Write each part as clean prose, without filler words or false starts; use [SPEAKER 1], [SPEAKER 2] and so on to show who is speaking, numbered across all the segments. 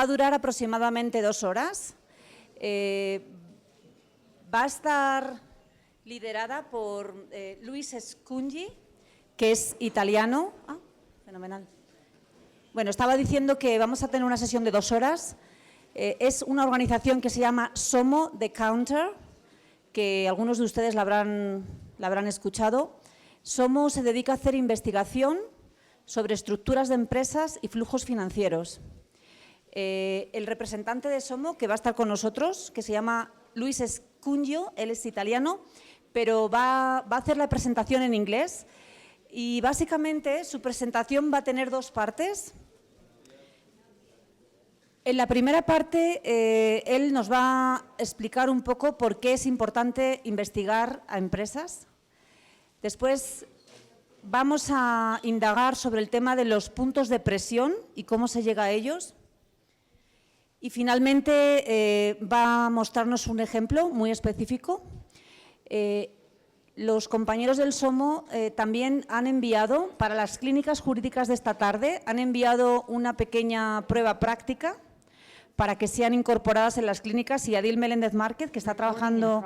[SPEAKER 1] a durar aproximadamente 2 horas. Va a estar liderada por Luis Scungi, que es italiano. Ah, fenomenal. Bueno, estaba diciendo que vamos a tener una sesión de 2 horas. Es una organización que se llama SOMO The Counter, que algunos de ustedes la habrán escuchado. SOMO se dedica a hacer investigación sobre estructuras de empresas y flujos financieros. El representante de SOMO, que va a estar con nosotros, que se llama Luis Scungio, él es italiano, pero va a hacer la presentación en inglés y básicamente su presentación va a tener 2 partes. En la primera parte, él nos va a explicar un poco por qué es importante investigar a empresas. Después vamos a indagar sobre el tema de los puntos de presión y cómo se llega a ellos. Y finalmente va a mostrarnos un ejemplo muy específico. Los compañeros del SOMO también han enviado, para las clínicas jurídicas de esta tarde, han enviado una pequeña prueba práctica para que sean incorporadas en las clínicas, y Adil Meléndez Márquez, que está trabajando…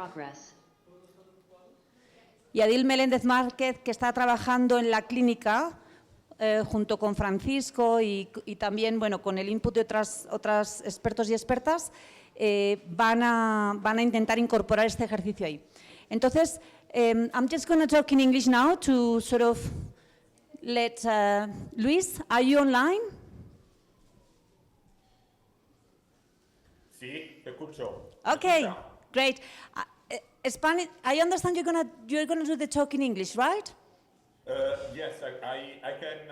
[SPEAKER 1] Y Adil Meléndez Márquez, que está trabajando en la clínica, junto con Francisco y también, bueno, con el input de otras expertos y expertas, van a intentar incorporar este ejercicio ahí. Entonces, I'm just going to talk in English now to sort of let… Luis, are you online?
[SPEAKER 2] Sí, te escucho.
[SPEAKER 1] Okay, great. Spanish, I understand you're gonna do the talk in English, right?
[SPEAKER 2] Yes, I can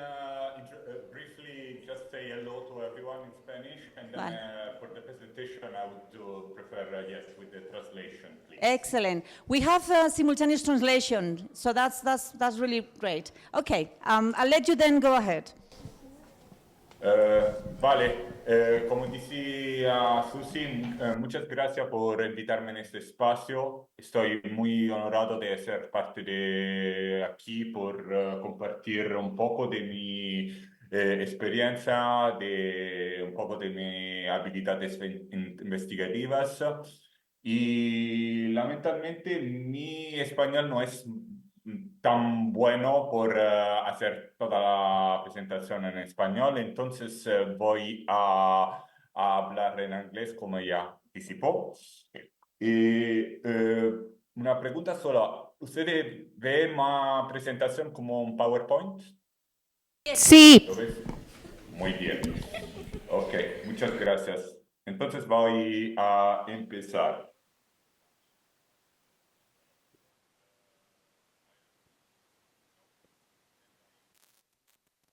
[SPEAKER 2] briefly just say hello to everyone in Spanish, and then for the presentation I would prefer yes with the translation, please.
[SPEAKER 1] Excellent. We have simultaneous translation, so that's really great. Okay, I'll let you then go ahead.
[SPEAKER 2] Vale, como decía Susi, muchas gracias por invitarme en este espacio. Estoy muy honorado de ser parte de aquí por compartir un poco de mi experiencia, un poco de mis habilidades investigativas. Y lamentablemente mi español no es tan bueno por hacer toda la presentación en español, entonces voy a hablar en inglés como ya anticipó. Y una pregunta solo, ¿ustedes ven mi presentación como un PowerPoint?
[SPEAKER 1] Sí.
[SPEAKER 2] ¿Lo ves? Muy bien. Ok, muchas gracias. Entonces voy a empezar.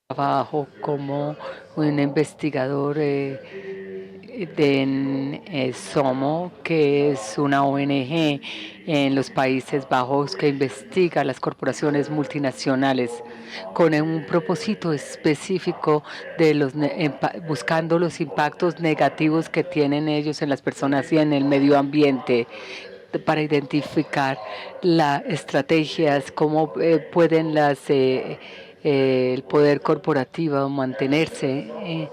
[SPEAKER 3] Trabajo como un investigador de SOMO, que es una ONG en los Países Bajos que investiga las corporaciones multinacionales con un propósito específico de buscando los impactos negativos que tienen ellos en las personas y en el medio ambiente, para identificar las estrategias, cómo pueden el poder corporativo mantenerse.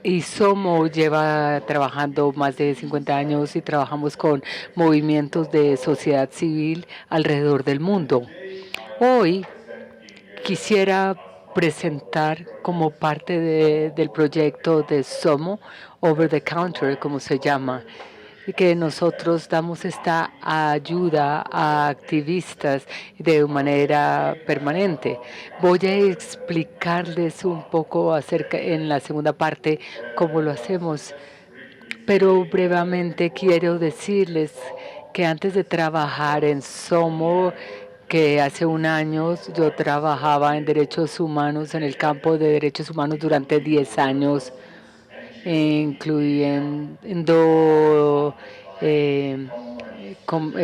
[SPEAKER 3] Y SOMO lleva trabajando más de 50 años y trabajamos con movimientos de sociedad civil alrededor del mundo. Hoy quisiera presentar como parte del proyecto de SOMO, Over the Counter, como se llama, que nosotros damos esta ayuda a activistas de manera permanente. Voy a explicarles un poco acerca en la segunda parte cómo lo hacemos, pero brevemente quiero decirles que antes de trabajar en SOMO, que hace un año yo trabajaba en derechos humanos, en el campo de derechos humanos durante 10 años, incluyendo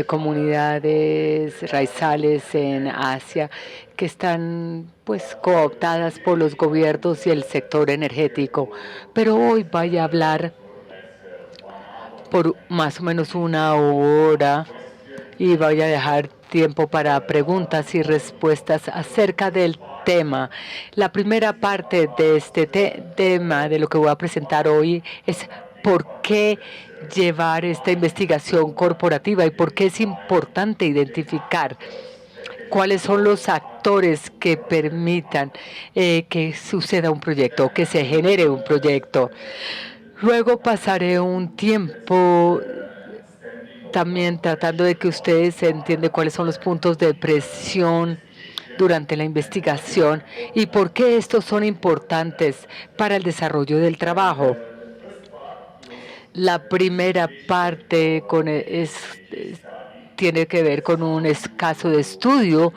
[SPEAKER 3] comunidades raizales en Asia que están pues cooptadas por los gobiernos y el sector energético. Pero hoy voy a hablar por más o menos 1 hora y voy a dejar tiempo para preguntas y respuestas acerca del tema. La primera parte de este tema, de lo que voy a presentar hoy, es por qué llevar esta investigación corporativa y por qué es importante identificar cuáles son los actores que permitan que suceda un proyecto, que se genere un proyecto. Luego pasaré un tiempo también tratando de que ustedes entiendan cuáles son los puntos de presión durante la investigación y por qué estos son importantes para el desarrollo del trabajo. La primera parte tiene que ver con un caso de estudio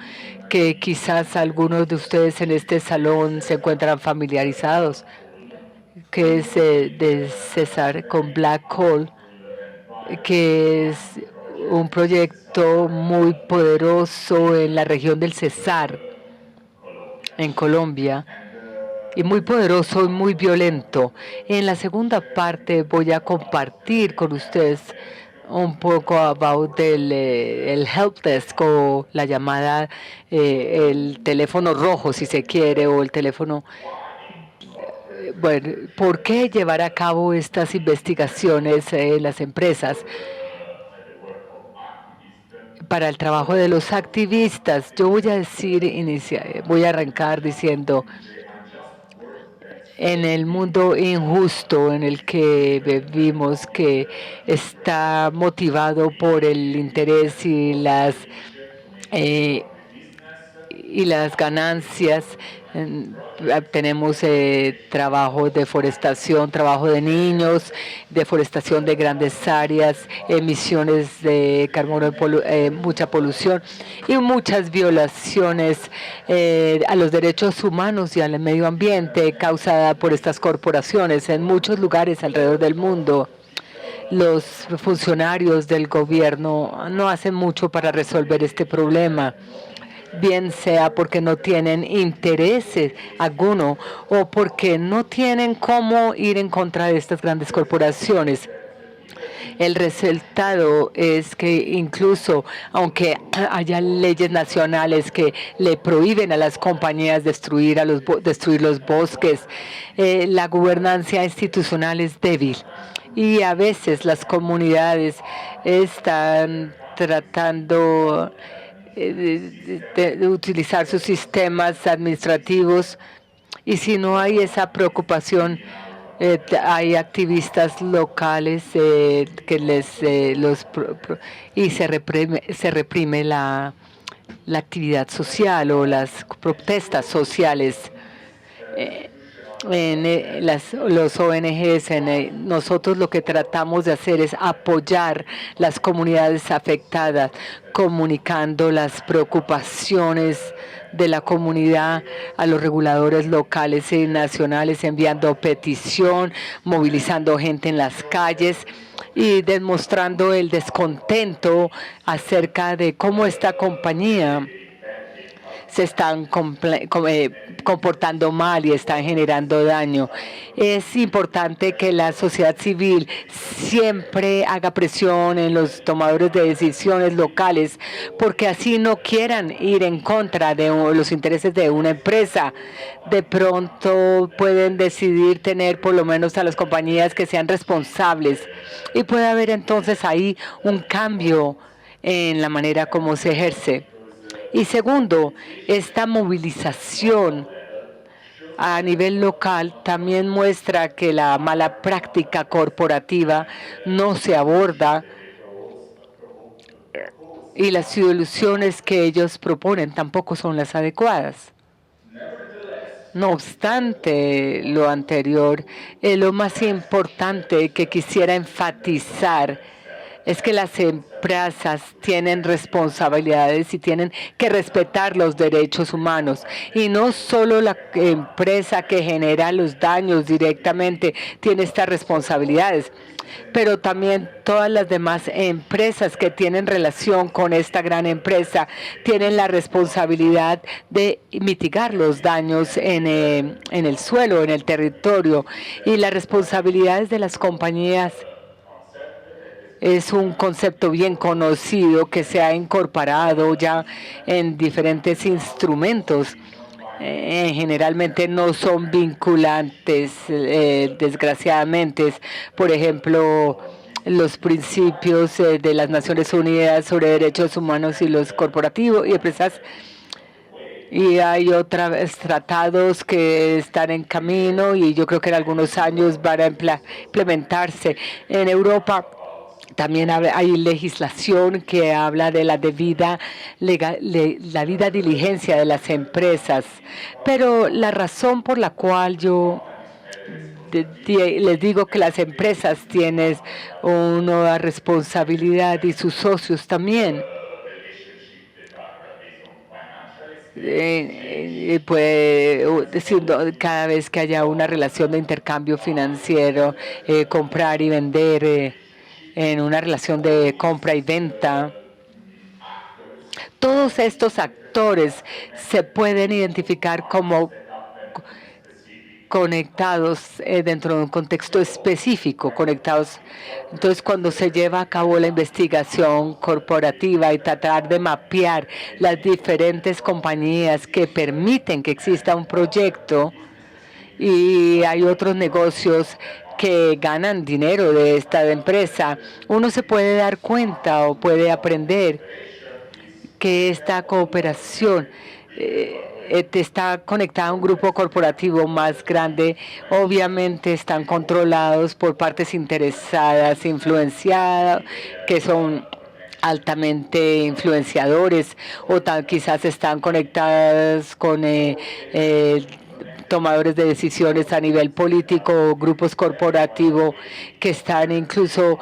[SPEAKER 3] que quizás algunos de ustedes en este salón se encuentran familiarizados, que es de César con Black Hole, que es un proyecto muy poderoso en la región del Cesar, en Colombia, y muy poderoso y muy violento. En la segunda parte voy a compartir con ustedes un poco about el help desk o la llamada, el teléfono rojo si se quiere, o el teléfono. Bueno, ¿por qué llevar a cabo estas investigaciones en las empresas? Para el trabajo de los activistas, yo voy a voy a arrancar diciendo, en el mundo injusto en el que vivimos, que está motivado por el interés y las ganancias. Tenemos trabajo, deforestación, trabajo de niños, deforestación de grandes áreas, emisiones de carbono, mucha polución y muchas violaciones a los derechos humanos y al medio ambiente causada por estas corporaciones en muchos lugares alrededor del mundo. Los funcionarios del gobierno no hacen mucho para resolver este problema, bien sea porque no tienen interés alguno o porque no tienen cómo ir en contra de estas grandes corporaciones. El resultado es que incluso aunque haya leyes nacionales que le prohíben a las compañías destruir los bosques, la gobernanza institucional es débil y a veces las comunidades están tratando de utilizar sus sistemas administrativos, y si no hay esa preocupación, hay activistas locales y se reprime la actividad social o las protestas sociales. Los ONGs, nosotros lo que tratamos de hacer es apoyar las comunidades afectadas, comunicando las preocupaciones de la comunidad a los reguladores locales y nacionales, enviando petición, movilizando gente en las calles y demostrando el descontento acerca de cómo esta compañía se están comportando mal y están generando daño. Es importante que la sociedad civil siempre haga presión en los tomadores de decisiones locales, porque así no quieran ir en contra de los intereses de una empresa. De pronto pueden decidir tener por lo menos a las compañías que sean responsables, y puede haber entonces ahí un cambio en la manera como se ejerce. Y segundo, esta movilización a nivel local también muestra que la mala práctica corporativa no se aborda y las soluciones que ellos proponen tampoco son las adecuadas. No obstante lo anterior, lo más importante que quisiera enfatizar es que las empresas tienen responsabilidades y tienen que respetar los derechos humanos. Y no solo la empresa que genera los daños directamente tiene estas responsabilidades, pero también todas las demás empresas que tienen relación con esta gran empresa tienen la responsabilidad de mitigar los daños en el suelo, en el territorio. Y las responsabilidades de las compañías es un concepto bien conocido que se ha incorporado ya en diferentes instrumentos generalmente no son vinculantes, desgraciadamente. Por ejemplo, los principios de las Naciones Unidas sobre derechos humanos y los corporativos y empresas. Y hay otros tratados que están en camino y yo creo que en algunos años van a implementarse. En Europa también hay legislación que habla de la debida diligencia de las empresas. Pero la razón por la cual yo les digo que las empresas tienen una responsabilidad y sus socios también. Puede decir, cada vez que haya una relación de intercambio financiero, comprar y vender, en una relación de compra y venta, todos estos actores se pueden identificar como conectados dentro de un contexto específico, conectados. Entonces, cuando se lleva a cabo la investigación corporativa y tratar de mapear las diferentes compañías que permiten que exista un proyecto, y hay otros negocios que ganan dinero de esta empresa, uno se puede dar cuenta o puede aprender que esta cooperación está conectada a un grupo corporativo más grande. Obviamente están controlados por partes interesadas, influenciadas, que son altamente influenciadores, o quizás están conectadas con tomadores de decisiones a nivel político, grupos corporativos que están incluso,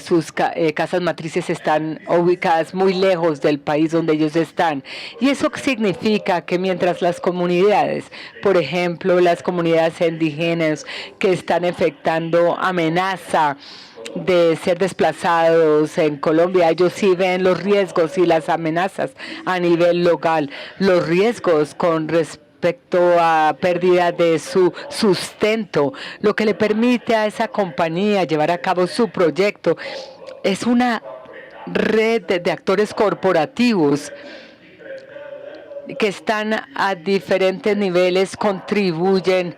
[SPEAKER 3] sus casas matrices están ubicadas muy lejos del país donde ellos están. Y eso significa que mientras las comunidades, por ejemplo, las comunidades indígenas que están enfrentando amenaza de ser desplazados en Colombia, ellos sí ven los riesgos y las amenazas a nivel local, los riesgos con respecto a pérdida de su sustento, lo que le permite a esa compañía llevar a cabo su proyecto. Es una red de actores corporativos que están a diferentes niveles, contribuyen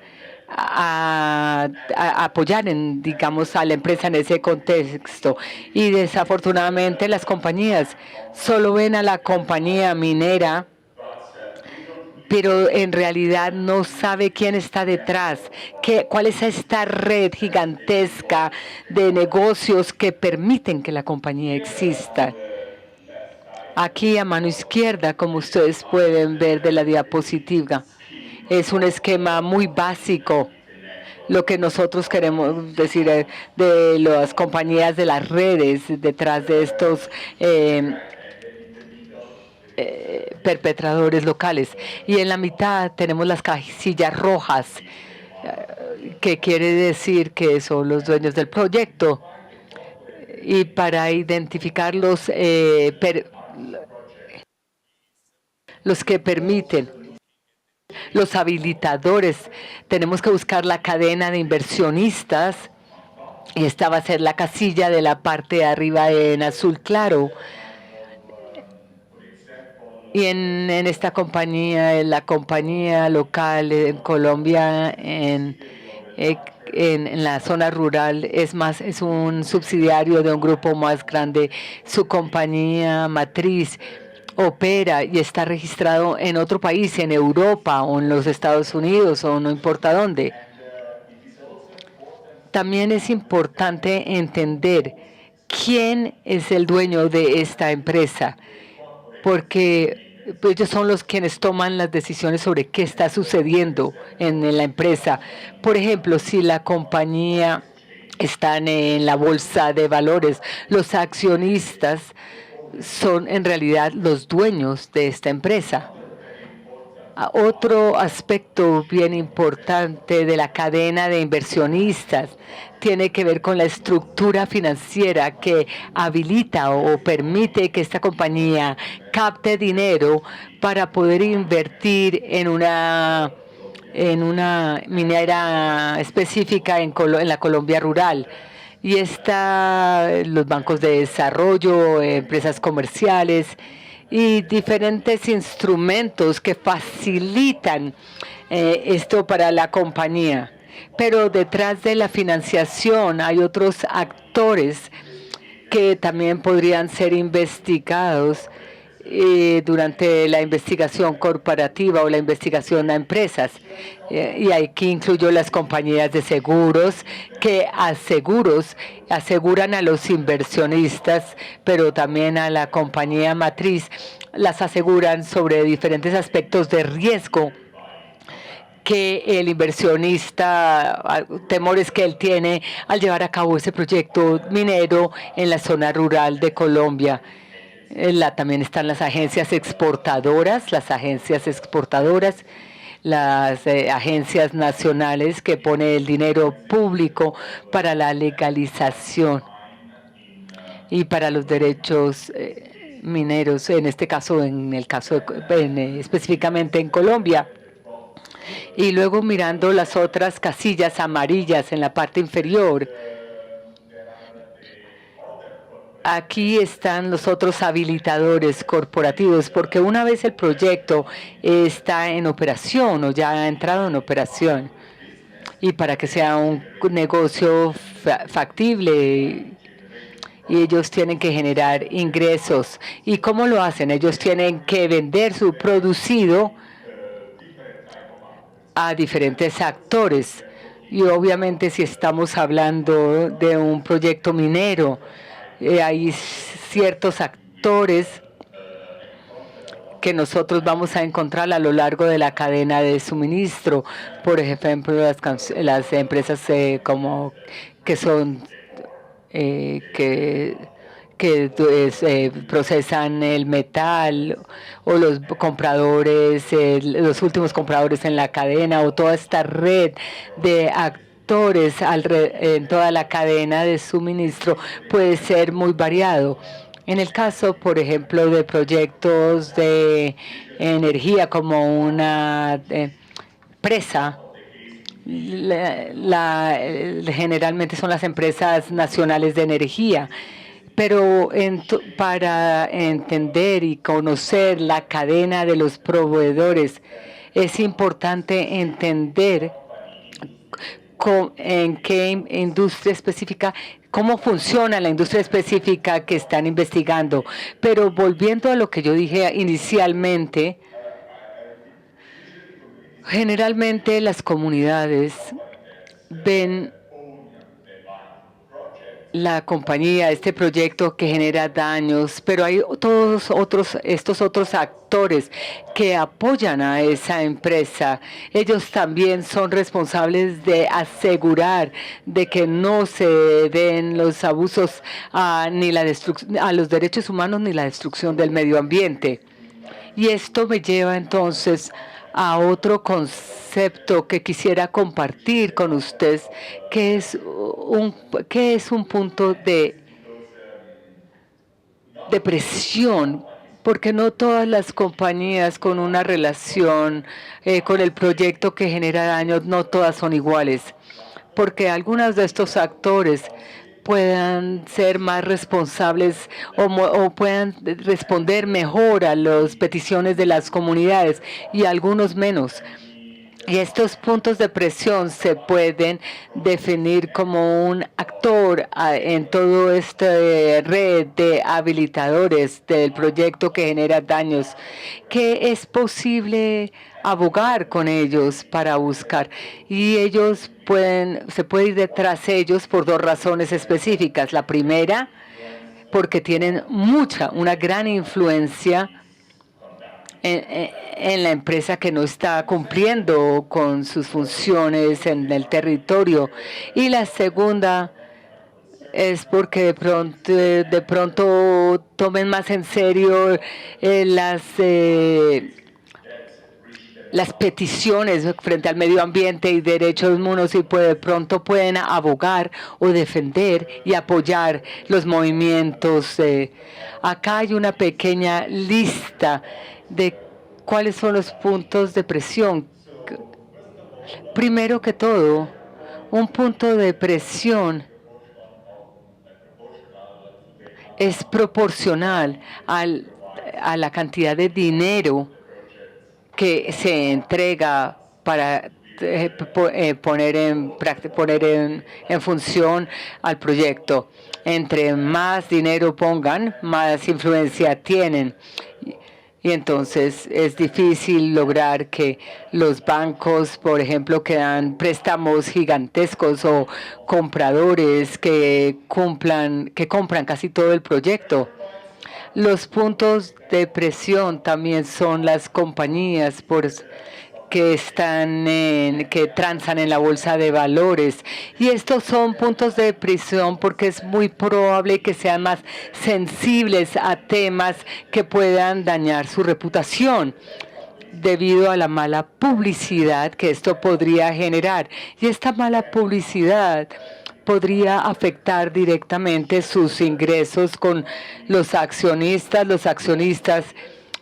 [SPEAKER 3] a apoyar, digamos, a la empresa en ese contexto. Y desafortunadamente las compañías solo ven a la compañía minera, pero en realidad no sabe quién está detrás, cuál es esta red gigantesca de negocios que permiten que la compañía exista. Aquí a mano izquierda, como ustedes pueden ver de la diapositiva, es un esquema muy básico. Lo que nosotros queremos decir de las compañías de las redes detrás de estos perpetradores locales. Y en la mitad tenemos las casillas rojas, que quiere decir que son los dueños del proyecto. Y para identificar los que permiten, los habilitadores, tenemos que buscar la cadena de inversionistas, y esta va a ser la casilla de la parte de arriba en azul claro. Y en esta compañía, en la compañía local en Colombia, en la zona rural, es un subsidiario de un grupo más grande. Su compañía matriz opera y está registrado en otro país, en Europa o en los Estados Unidos o no importa dónde. También es importante entender quién es el dueño de esta empresa, porque ellos son los quienes toman las decisiones sobre qué está sucediendo en la empresa. Por ejemplo, si la compañía está en la bolsa de valores, los accionistas son en realidad los dueños de esta empresa. Otro aspecto bien importante de la cadena de inversionistas tiene que ver con la estructura financiera que habilita o permite que esta compañía capte dinero para poder invertir en una minera específica en la Colombia rural. Y los bancos de desarrollo, empresas comerciales, y diferentes instrumentos que facilitan esto para la compañía. Pero detrás de la financiación hay otros actores que también podrían ser investigados durante la investigación corporativa o la investigación a empresas. Y aquí incluyo las compañías de seguros que aseguran a los inversionistas, pero también a la compañía matriz. Las aseguran sobre diferentes aspectos de riesgo que el inversionista, temores que él tiene al llevar a cabo ese proyecto minero en la zona rural de Colombia. También están las agencias exportadoras, las agencias nacionales que ponen el dinero público para la legalización y para los derechos mineros, en este caso, específicamente en Colombia. Y luego mirando las otras casillas amarillas en la parte inferior, aquí están los otros habilitadores corporativos, porque una vez el proyecto está en operación o ya ha entrado en operación, y para que sea un negocio factible, y ellos tienen que generar ingresos. ¿Y cómo lo hacen? Ellos tienen que vender su producido a diferentes actores. Y obviamente si estamos hablando de un proyecto minero, hay ciertos actores que nosotros vamos a encontrar a lo largo de la cadena de suministro. Por ejemplo, las empresas como que son procesan el metal, o los compradores, los últimos compradores en la cadena, o toda esta red de actores en toda la cadena de suministro puede ser muy variado. En el caso, por ejemplo, de proyectos de energía como una presa, generalmente son las empresas nacionales de energía. Pero para entender y conocer la cadena de los proveedores, es importante entender en qué industria específica, cómo funciona la industria específica que están investigando. Pero volviendo a lo que yo dije inicialmente, generalmente las comunidades ven la compañía, este proyecto que genera daños, pero hay estos otros actores que apoyan a esa empresa. Ellos también son responsables de asegurar de que no se den los abusos a los derechos humanos ni la destrucción del medio ambiente. Y esto me lleva entonces a otro concepto que quisiera compartir con ustedes, que es un punto de presión, porque no todas las compañías con una relación con el proyecto que genera daños, no todas son iguales, porque algunos de estos actores puedan ser más responsables o puedan responder mejor a las peticiones de las comunidades y algunos menos. Y estos puntos de presión se pueden definir como un actor en toda esta red de habilitadores del proyecto que genera daños, que es posible abogar con ellos para buscar. Y ellos se puede ir detrás de ellos por dos razones específicas. La primera, porque tienen una gran influencia en la empresa que no está cumpliendo con sus funciones en el territorio. Y la segunda es porque de pronto tomen más en serio las peticiones frente al medio ambiente y derechos humanos, y de pronto pueden abogar o defender y apoyar los movimientos. Acá hay una pequeña lista de cuáles son los puntos de presión. Primero que todo, un punto de presión es proporcional a la cantidad de dinero que se entrega para poner en función al proyecto. Entre más dinero pongan, más influencia tienen. Y entonces es difícil lograr que los bancos, por ejemplo, que dan préstamos gigantescos o compradores que compran casi todo el proyecto. Los puntos de presión también son las compañías que transan en la bolsa de valores. Y estos son puntos de presión porque es muy probable que sean más sensibles a temas que puedan dañar su reputación debido a la mala publicidad que esto podría generar. Y esta mala publicidad podría afectar directamente sus ingresos con los accionistas. Los accionistas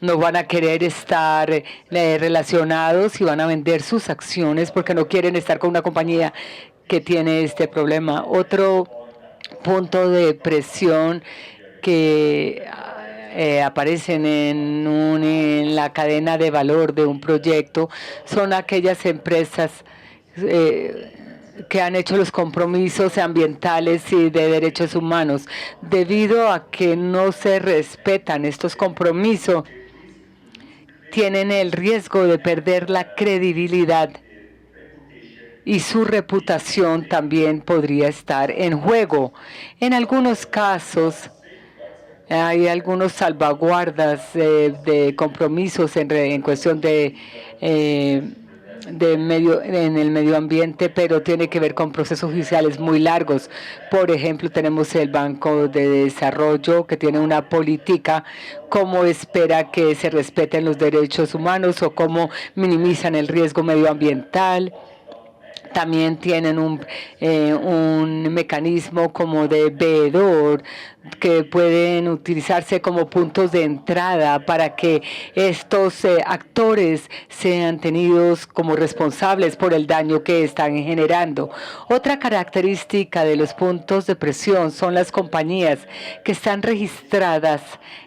[SPEAKER 3] no van a querer estar relacionados y van a vender sus acciones porque no quieren estar con una compañía que tiene este problema. Otro punto de presión que aparecen en la cadena de valor de un proyecto son aquellas empresas que han hecho los compromisos ambientales y de derechos humanos. Debido a que no se respetan estos compromisos, tienen el riesgo de perder la credibilidad y su reputación también podría estar en juego. En algunos casos, hay algunos salvaguardas de compromisos en cuestión en el medio ambiente, pero tiene que ver con procesos judiciales muy largos. Por ejemplo, tenemos el Banco de Desarrollo que tiene una política cómo espera que se respeten los derechos humanos o cómo minimizan el riesgo medioambiental. También tienen un mecanismo como de veedor que pueden utilizarse como puntos de entrada para que estos actores sean tenidos como responsables por el daño que están generando. Otra característica de los puntos de presión son las compañías que están registradas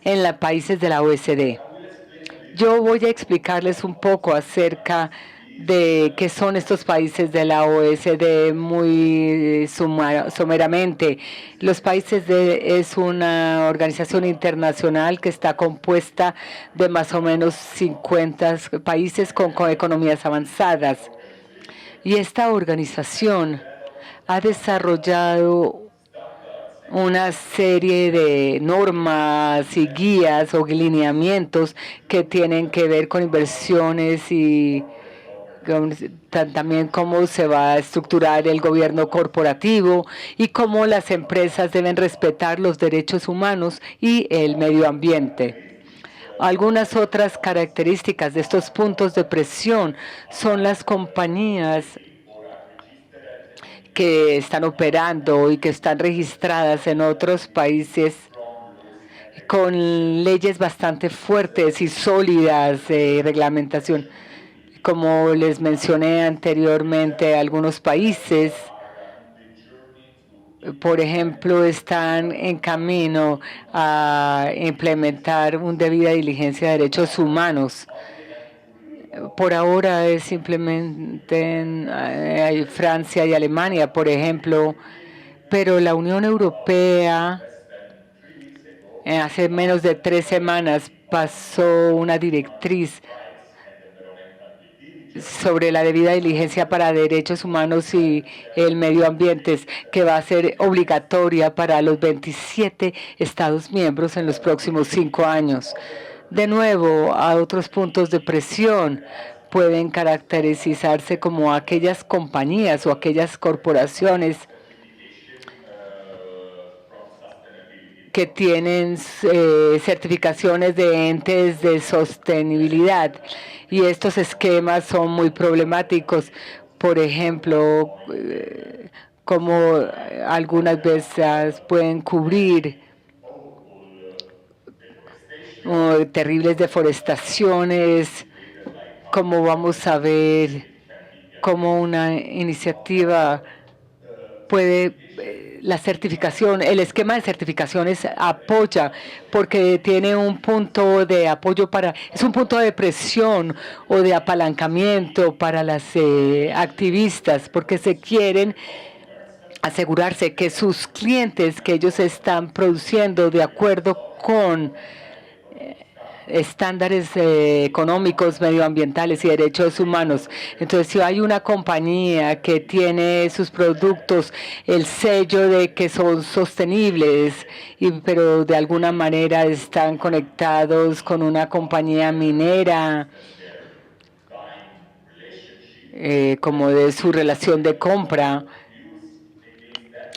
[SPEAKER 3] en los países de la OECD. Yo voy a explicarles un poco acerca de qué son estos países de la OECD muy someramente. Los países es una organización internacional que está compuesta de más o menos 50 países con economías avanzadas. Y esta organización ha desarrollado una serie de normas y guías o lineamientos que tienen que ver con inversiones y también cómo se va a estructurar el gobierno corporativo y cómo las empresas deben respetar los derechos humanos y el medio ambiente. Algunas otras características de estos puntos de presión son las compañías que están operando y que están registradas en otros países con leyes bastante fuertes y sólidas de reglamentación. Como les mencioné anteriormente, algunos países, por ejemplo, están en camino a implementar una debida diligencia de derechos humanos. Por ahora es simplemente Francia y Alemania, por ejemplo, pero la Unión Europea hace menos de 3 semanas pasó una directriz sobre la debida diligencia para derechos humanos y el medio ambiente, que va a ser obligatoria para los 27 Estados miembros en los próximos 5 años. De nuevo, a otros puntos de presión pueden caracterizarse como aquellas compañías o aquellas corporaciones que tienen certificaciones de entes de sostenibilidad. Y estos esquemas son muy problemáticos. Por ejemplo, como algunas veces pueden cubrir terribles deforestaciones, como vamos a ver cómo una iniciativa puede la certificación, el esquema de certificaciones apoya porque tiene un punto de apoyo es un punto de presión o de apalancamiento para las activistas porque se quieren asegurarse que sus clientes que ellos están produciendo de acuerdo con estándares económicos, medioambientales y derechos humanos. Entonces, si hay una compañía que tiene sus productos el sello de que son sostenibles, pero de alguna manera están conectados con una compañía minera, como de su relación de compra,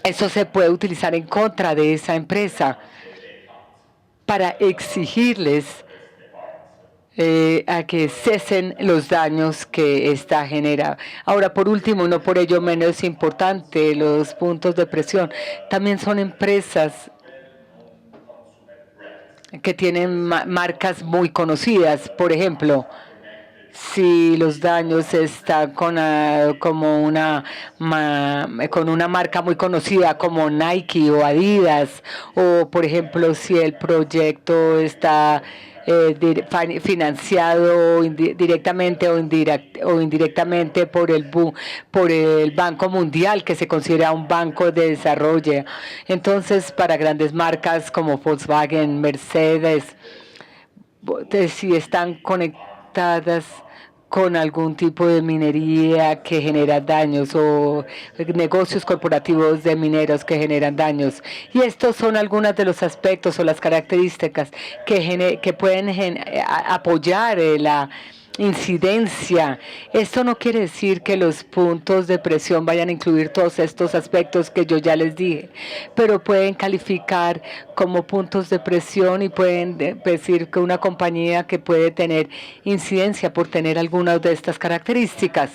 [SPEAKER 3] eso se puede utilizar en contra de esa empresa para exigirles a que cesen los daños que está generando. Ahora, por último, no por ello menos importante, los puntos de presión también son empresas que tienen marcas muy conocidas. Por ejemplo, si los daños están con una marca muy conocida como Nike o Adidas, o por ejemplo si el proyecto está financiado directamente o indirectamente por el Banco Mundial, que se considera un banco de desarrollo. Entonces, para grandes marcas como Volkswagen, Mercedes, si están conectadas con algún tipo de minería que genera daños o negocios corporativos de mineros que generan daños. Y estos son algunos de los aspectos o las características que pueden apoyar la incidencia. Esto no quiere decir que los puntos de presión vayan a incluir todos estos aspectos que yo ya les dije, pero pueden calificar como puntos de presión y pueden decir que una compañía que puede tener incidencia por tener algunas de estas características.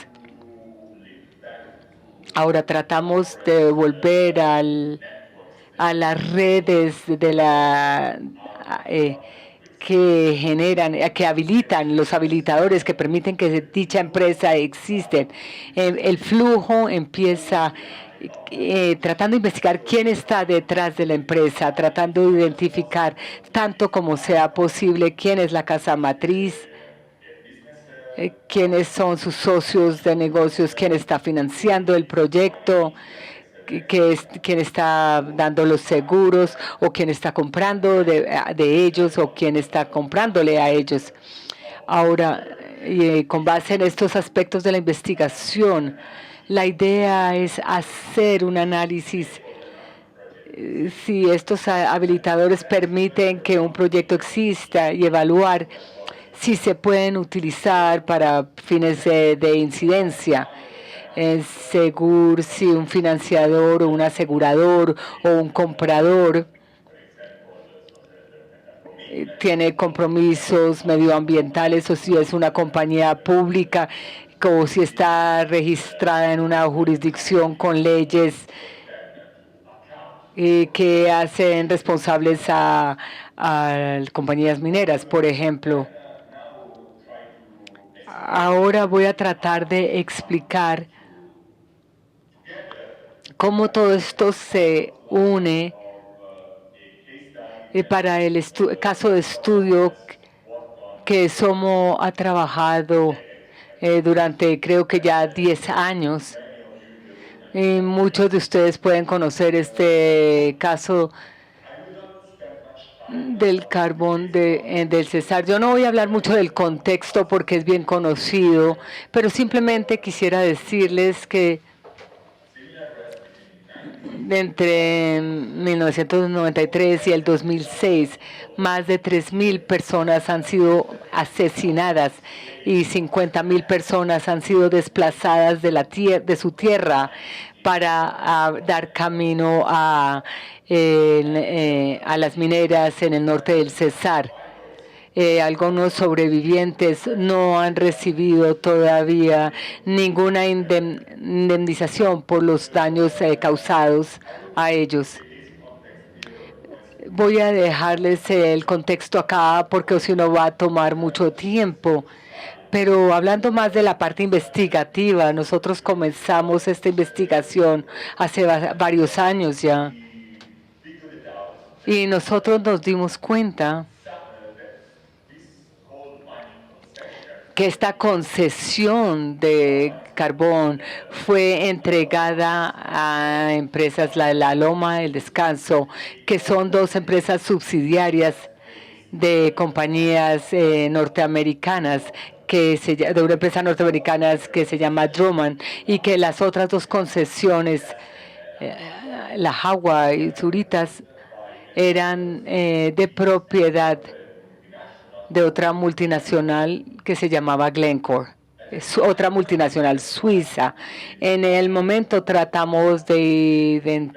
[SPEAKER 3] Ahora tratamos de volver a las redes de que habilitan los habilitadores que permiten que dicha empresa existen. El flujo empieza tratando de investigar quién está detrás de la empresa, tratando de identificar tanto como sea posible quién es la casa matriz, quiénes son sus socios de negocios, quién está financiando el proyecto, quién está dando los seguros o quién está comprando de ellos o quién está comprándole a ellos. Ahora, con base en estos aspectos de la investigación, la idea es hacer un análisis si estos habilitadores permiten que un proyecto exista y evaluar si se pueden utilizar para fines de incidencia. Seguro si un financiador o un asegurador o un comprador tiene compromisos medioambientales o si es una compañía pública o si está registrada en una jurisdicción con leyes que hacen responsables a compañías mineras, por ejemplo. Ahora voy a tratar de explicar cómo todo esto se une para el caso de estudio que Somo ha trabajado durante creo que ya 10 años. Y muchos de ustedes pueden conocer este caso del carbón del Cesar. Yo no voy a hablar mucho del contexto porque es bien conocido, pero simplemente quisiera decirles que entre 1993 y el 2006, más de 3.000 personas han sido asesinadas y 50.000 personas han sido desplazadas de su tierra para dar camino a las mineras en el norte del Cesar. Algunos sobrevivientes no han recibido todavía ninguna indemnización por los daños causados a ellos. Voy a dejarles el contexto acá porque si no va a tomar mucho tiempo, Pero hablando más de la parte investigativa, nosotros comenzamos esta investigación hace varios años ya. Y nosotros nos dimos cuenta que esta concesión de carbón fue entregada a empresas, la Loma del Descanso, que son dos empresas subsidiarias de compañías norteamericanas, de una empresa norteamericana que se llama Drummond, y que las otras dos concesiones, la Jagua y Zuritas, eran de propiedad de otra multinacional que se llamaba Glencore, es otra multinacional suiza. En el momento tratamos de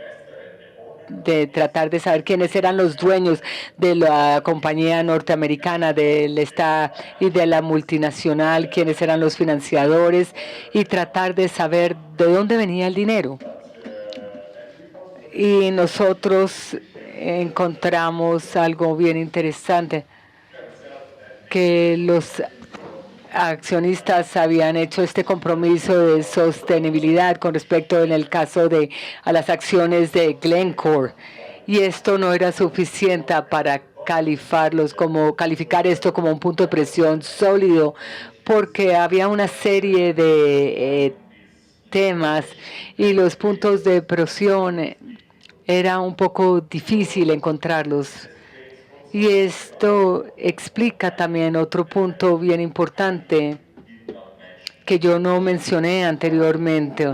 [SPEAKER 3] tratar de saber quiénes eran los dueños de la compañía norteamericana y de la multinacional, quiénes eran los financiadores y tratar de saber de dónde venía el dinero. Y nosotros encontramos algo bien interesante, que los accionistas habían hecho este compromiso de sostenibilidad con respecto en el caso a las acciones de Glencore, y esto no era suficiente para calificar esto como un punto de presión sólido, porque había una serie de temas y los puntos de presión era un poco difícil encontrarlos. Y esto explica también otro punto bien importante que yo no mencioné anteriormente.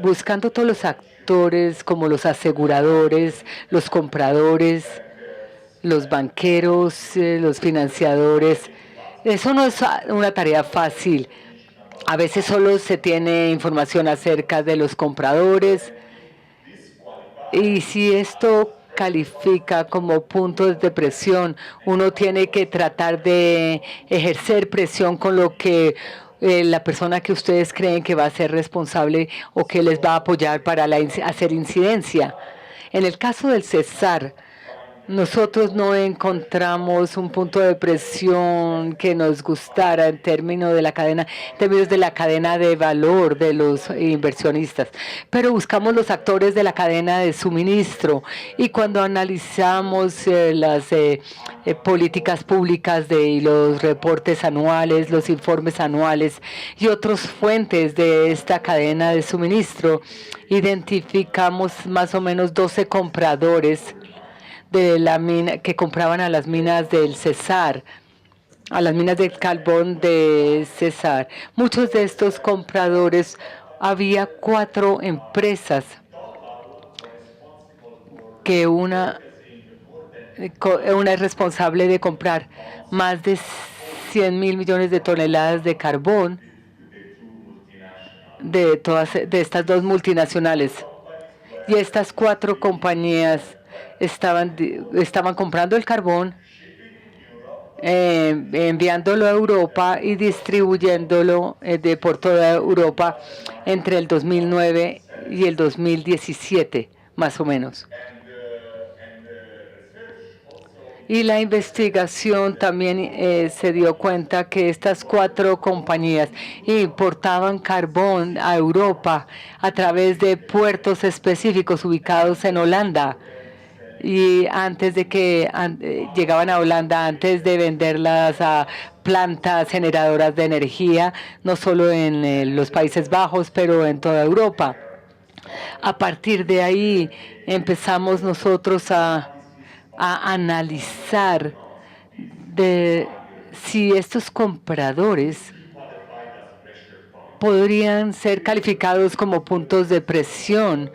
[SPEAKER 3] Buscando todos los actores como los aseguradores, los compradores, los banqueros, los financiadores. Eso no es una tarea fácil. A veces solo se tiene información acerca de los compradores. Y si esto califica como puntos de presión, uno tiene que tratar de ejercer presión con lo que la persona que ustedes creen que va a ser responsable o que les va a apoyar para hacer incidencia. En el caso del Cesar, nosotros no encontramos un punto de presión que nos gustara en términos de la cadena de valor de los inversionistas, pero buscamos los actores de la cadena de suministro, y cuando analizamos las políticas públicas y los reportes anuales, los informes anuales y otras fuentes de esta cadena de suministro, identificamos más o menos 12 compradores de la mina que compraban a las minas del Cesar, a las minas de carbón de Cesar. Muchos de estos compradores, había 4 empresas que una es responsable de comprar más de 100.000 millones de toneladas de carbón de estas dos multinacionales. Y estas 4 compañías estaban comprando el carbón, enviándolo a Europa y distribuyéndolo por toda Europa entre el 2009 y el 2017, más o menos. Y la investigación también se dio cuenta que estas 4 compañías importaban carbón a Europa a través de puertos específicos ubicados en Holanda. Y antes de que llegaban a Holanda, antes de venderlas a plantas generadoras de energía, no solo en los Países Bajos, pero en toda Europa. A partir de ahí empezamos nosotros a analizar si estos compradores podrían ser calificados como puntos de presión.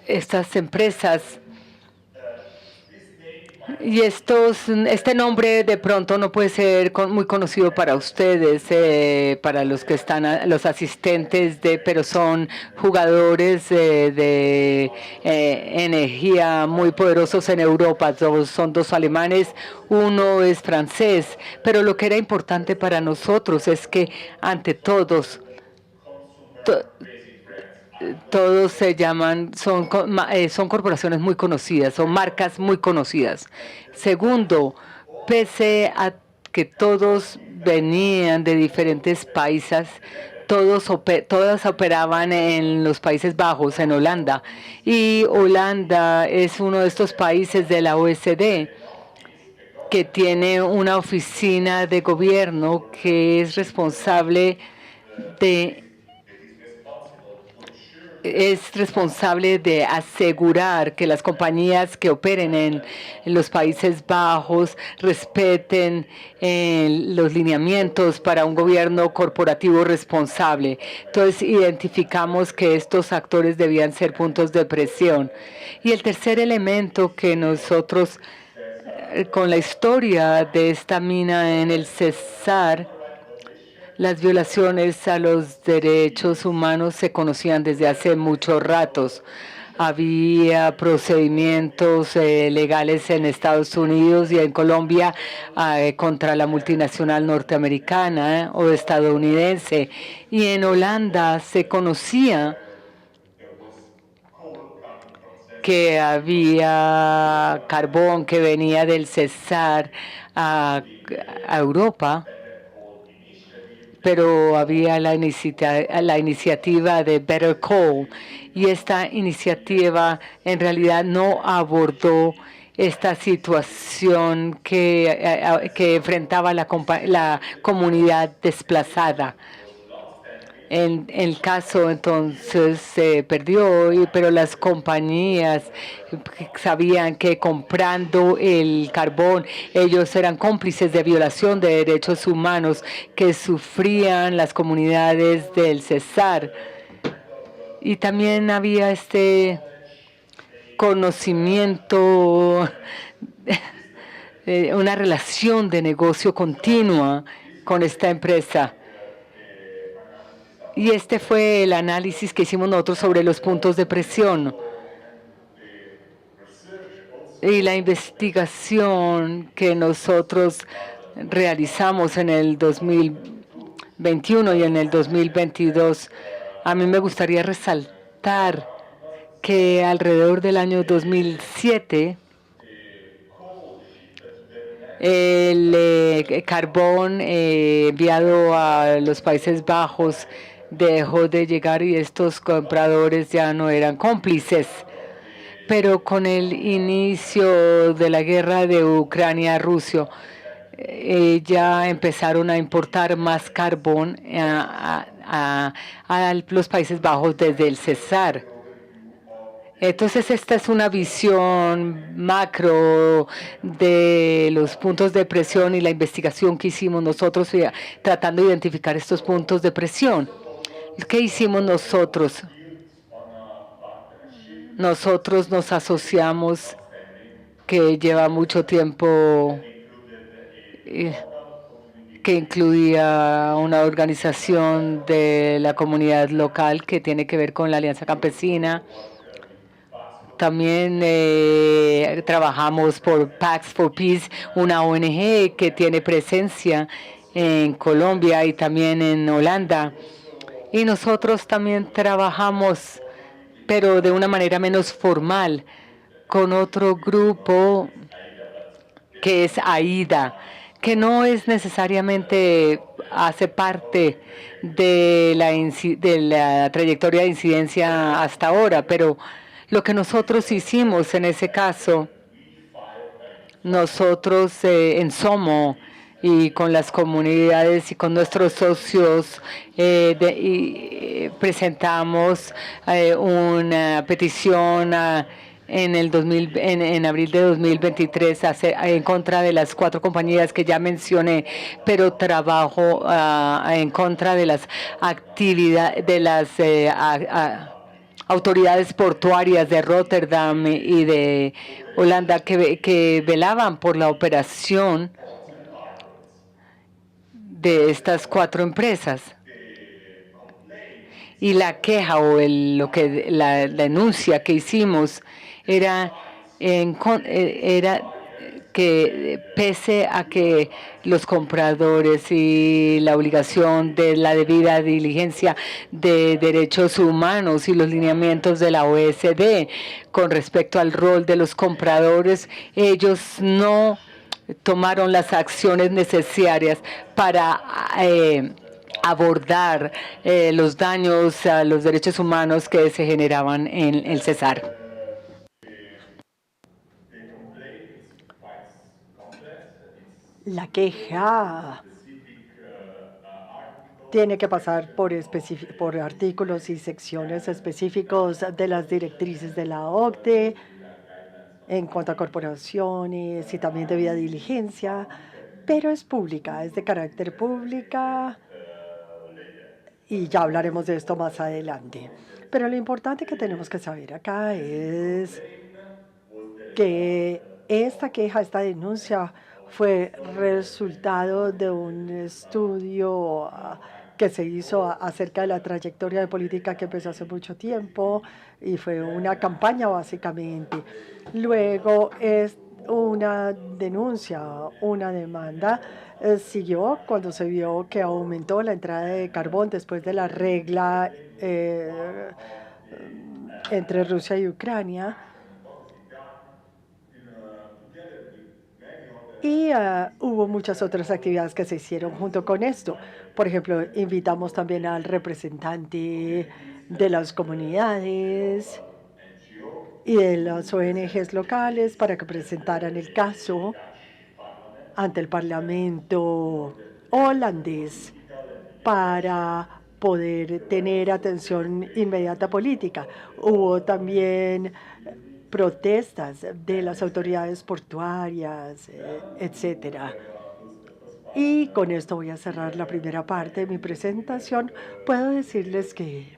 [SPEAKER 3] Estas empresas y este nombre de pronto no puede ser muy conocido para ustedes, para los que están, los asistentes pero son jugadores de energía muy poderosos en Europa. Son 2 alemanes, uno es francés, pero lo que era importante para nosotros es que ante todos todos se llaman, son corporaciones muy conocidas, son marcas muy conocidas. Segundo, pese a que todos venían de diferentes países, todas operaban en los Países Bajos, en Holanda. Y Holanda es uno de estos países de la OECD que tiene una oficina de gobierno que es responsable de asegurar que las compañías que operen en los Países Bajos respeten los lineamientos para un gobierno corporativo responsable. Entonces, identificamos que estos actores debían ser puntos de presión. Y el tercer elemento que nosotros, con la historia de esta mina en el Cesar, las violaciones a los derechos humanos se conocían desde hace muchos ratos. Había procedimientos legales en Estados Unidos y en Colombia contra la multinacional norteamericana o estadounidense. Y en Holanda se conocía que había carbón que venía del Cesar a Europa, pero había la iniciativa de Better Coal, y esta iniciativa en realidad no abordó esta situación que enfrentaba la comunidad desplazada. En el caso entonces se perdió, pero las compañías sabían que comprando el carbón ellos eran cómplices de violación de derechos humanos que sufrían las comunidades del Cesar. Y también había este conocimiento, una relación de negocio continua con esta empresa. Y este fue el análisis que hicimos nosotros sobre los puntos de presión. Y la investigación que nosotros realizamos en el 2021 y en el 2022, a mí me gustaría resaltar que alrededor del año 2007, el carbón enviado a los Países Bajos dejó de llegar y estos compradores ya no eran cómplices. Pero con el inicio de la guerra de Ucrania-Rusia, ya empezaron a importar más carbón a los Países Bajos desde el Cesar. Entonces, esta es una visión macro de los puntos de presión y la investigación que hicimos nosotros tratando de identificar estos puntos de presión. ¿Qué hicimos nosotros? Nosotros nos asociamos, que lleva mucho tiempo, que incluía una organización de la comunidad local que tiene que ver con la Alianza Campesina. También trabajamos por Pax for Peace, una ONG que tiene presencia en Colombia y también en Holanda. Y nosotros también trabajamos, pero de una manera menos formal, con otro grupo que es AIDA, que no es necesariamente hace parte de la trayectoria de incidencia hasta ahora, pero lo que nosotros hicimos en ese caso, nosotros en SOMO y con las comunidades y con nuestros socios presentamos una petición en abril de 2023 en contra de las 4 compañías que ya mencioné, pero trabajo en contra de las actividades de las autoridades portuarias de Rotterdam y de Holanda que velaban por la operación de estas 4 empresas. Y la queja o la denuncia que hicimos era que que pese a que los compradores y la obligación de la debida diligencia de derechos humanos y los lineamientos de la OSD con respecto al rol de los compradores, ellos no tomaron las acciones necesarias para abordar los daños a los derechos humanos que se generaban en el Cesar.
[SPEAKER 4] La queja tiene que pasar por artículos y secciones específicos de las directrices de la OCDE en cuanto a corporaciones y también debida diligencia, pero es pública, es de carácter pública y ya hablaremos de esto más adelante. Pero lo importante que tenemos que saber acá es que esta queja, esta denuncia fue resultado de un estudio que se hizo acerca de la trayectoria de política que empezó hace mucho tiempo y fue una campaña básicamente. Luego es una denuncia, una demanda, siguió cuando se vio que aumentó la entrada de carbón después de la regla entre Rusia y Ucrania. Y hubo muchas otras actividades que se hicieron junto con esto. Por ejemplo, invitamos también al representante de las comunidades y de las ONGs locales para que presentaran el caso ante el Parlamento holandés para poder tener atención inmediata política. Hubo también protestas de las autoridades portuarias, etcétera. Y con esto voy a cerrar la primera parte de mi presentación. Puedo decirles que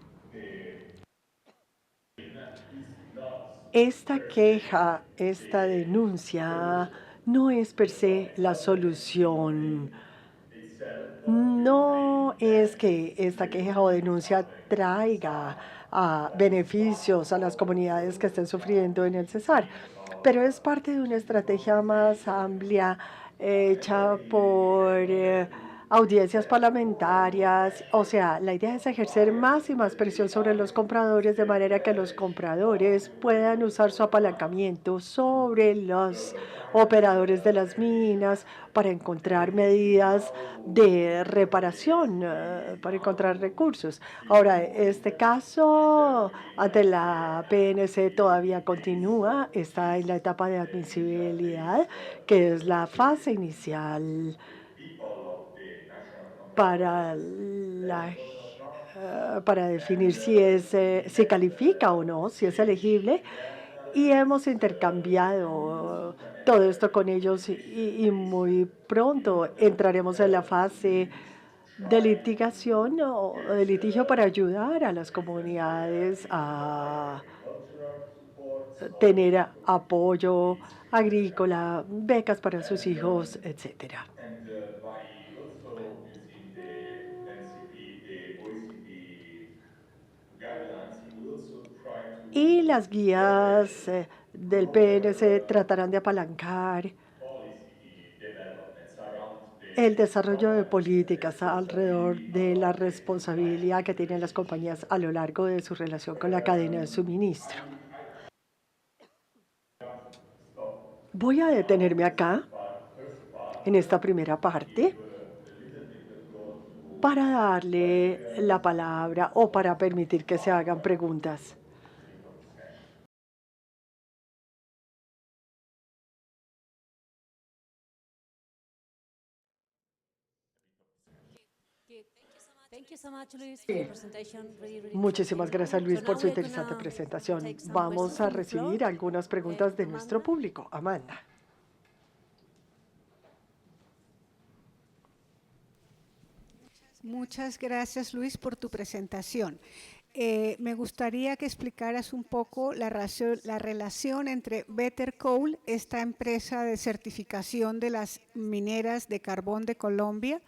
[SPEAKER 4] esta queja, esta denuncia, no es per se la solución. No es que esta queja o denuncia traiga beneficios a las comunidades que estén sufriendo en el Cesar, pero es parte de una estrategia más amplia hecha por audiencias parlamentarias. O sea, la idea es ejercer más y más presión sobre los compradores de manera que los compradores puedan usar su apalancamiento sobre los operadores de las minas para encontrar medidas de reparación, para encontrar recursos. Ahora, este caso ante la PNC todavía continúa, está en la etapa de admisibilidad, que es la fase inicial para definir si califica o no, si es elegible, y hemos intercambiado todo esto con ellos y muy pronto entraremos en la fase de litigación o de litigio para ayudar a las comunidades a tener apoyo agrícola, becas para sus hijos, etcétera. Y las guías del PNC tratarán de apalancar el desarrollo de políticas alrededor de la responsabilidad que tienen las compañías a lo largo de su relación con la cadena de suministro. Voy a detenerme acá, en esta primera parte, para darle la palabra o para permitir que se hagan preguntas. Muchísimas gracias, Luis, por su interesante presentación. Vamos a recibir algunas preguntas de nuestro público. Amanda.
[SPEAKER 5] Muchas gracias, Luis, por tu presentación. Me gustaría que explicaras un poco la relación entre Better Coal, esta empresa de certificación de las mineras de carbón de Colombia,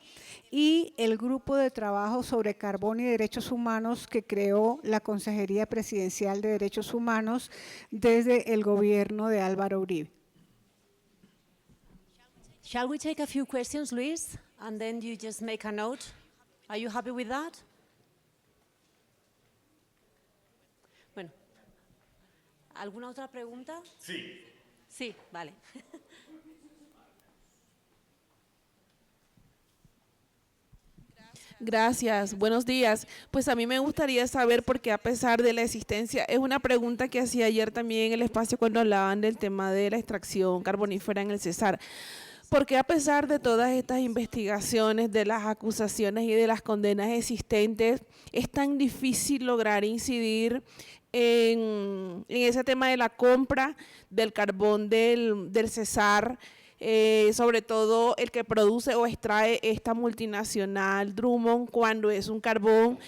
[SPEAKER 5] y el grupo de trabajo sobre carbón y derechos humanos que creó la Consejería Presidencial de Derechos Humanos desde el gobierno de Álvaro Uribe.
[SPEAKER 1] Shall we take a few questions, Luis? And then you just make a note. Are you happy with that? Bueno, ¿alguna otra pregunta?
[SPEAKER 2] Sí.
[SPEAKER 1] Sí, vale.
[SPEAKER 6] Gracias, buenos días. Pues a mí me gustaría saber, porque a pesar de la existencia, es una pregunta que hacía ayer también en el espacio cuando hablaban del tema de la extracción carbonífera en el Cesar. Porque a pesar de todas estas investigaciones, de las acusaciones y de las condenas existentes, es tan difícil lograr incidir en ese tema de la compra del carbón del Cesar, sobre todo el que produce o extrae esta multinacional Drummond, cuando es un carbón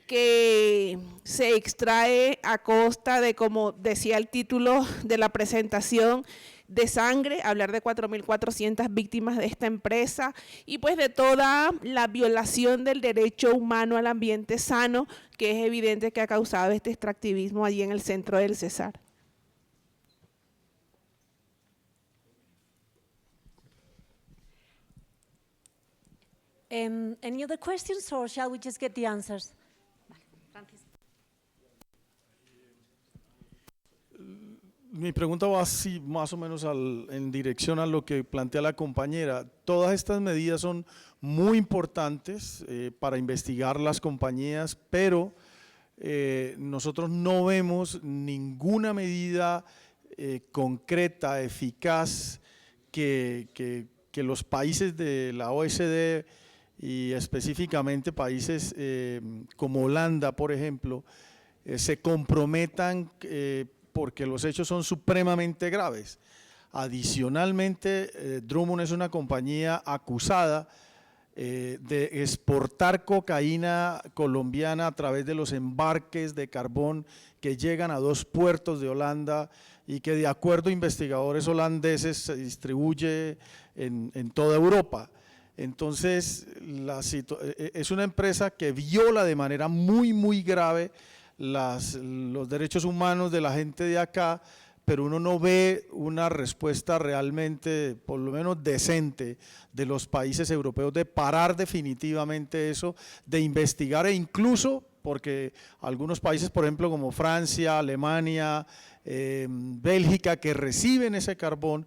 [SPEAKER 6] que se extrae a costa de, como decía el título de la presentación, de sangre, hablar de 4.400 víctimas de esta empresa y pues de toda la violación del derecho humano al ambiente sano, que es evidente que ha causado este extractivismo allí en el centro del Cesar.
[SPEAKER 1] Any other questions, or shall we just get the answers? Vale, Francis.
[SPEAKER 7] Mi pregunta va así, más o menos en dirección a lo que plantea la compañera. Todas estas medidas son muy importantes para investigar las compañías, pero nosotros no vemos ninguna medida concreta, eficaz, que los países de la OECD y específicamente países como Holanda, por ejemplo, se comprometan porque los hechos son supremamente graves. Adicionalmente, Drummond es una compañía acusada de exportar cocaína colombiana a través de los embarques de carbón que llegan a 2 puertos de Holanda y que de acuerdo a investigadores holandeses se distribuye en toda Europa. Entonces, es una empresa que viola de manera muy grave los derechos humanos de la gente de acá, pero uno no ve una respuesta realmente, por lo menos decente, de los países europeos de parar definitivamente eso, de investigar e incluso, porque algunos países, por ejemplo, como Francia, Alemania, Bélgica, que reciben ese carbón,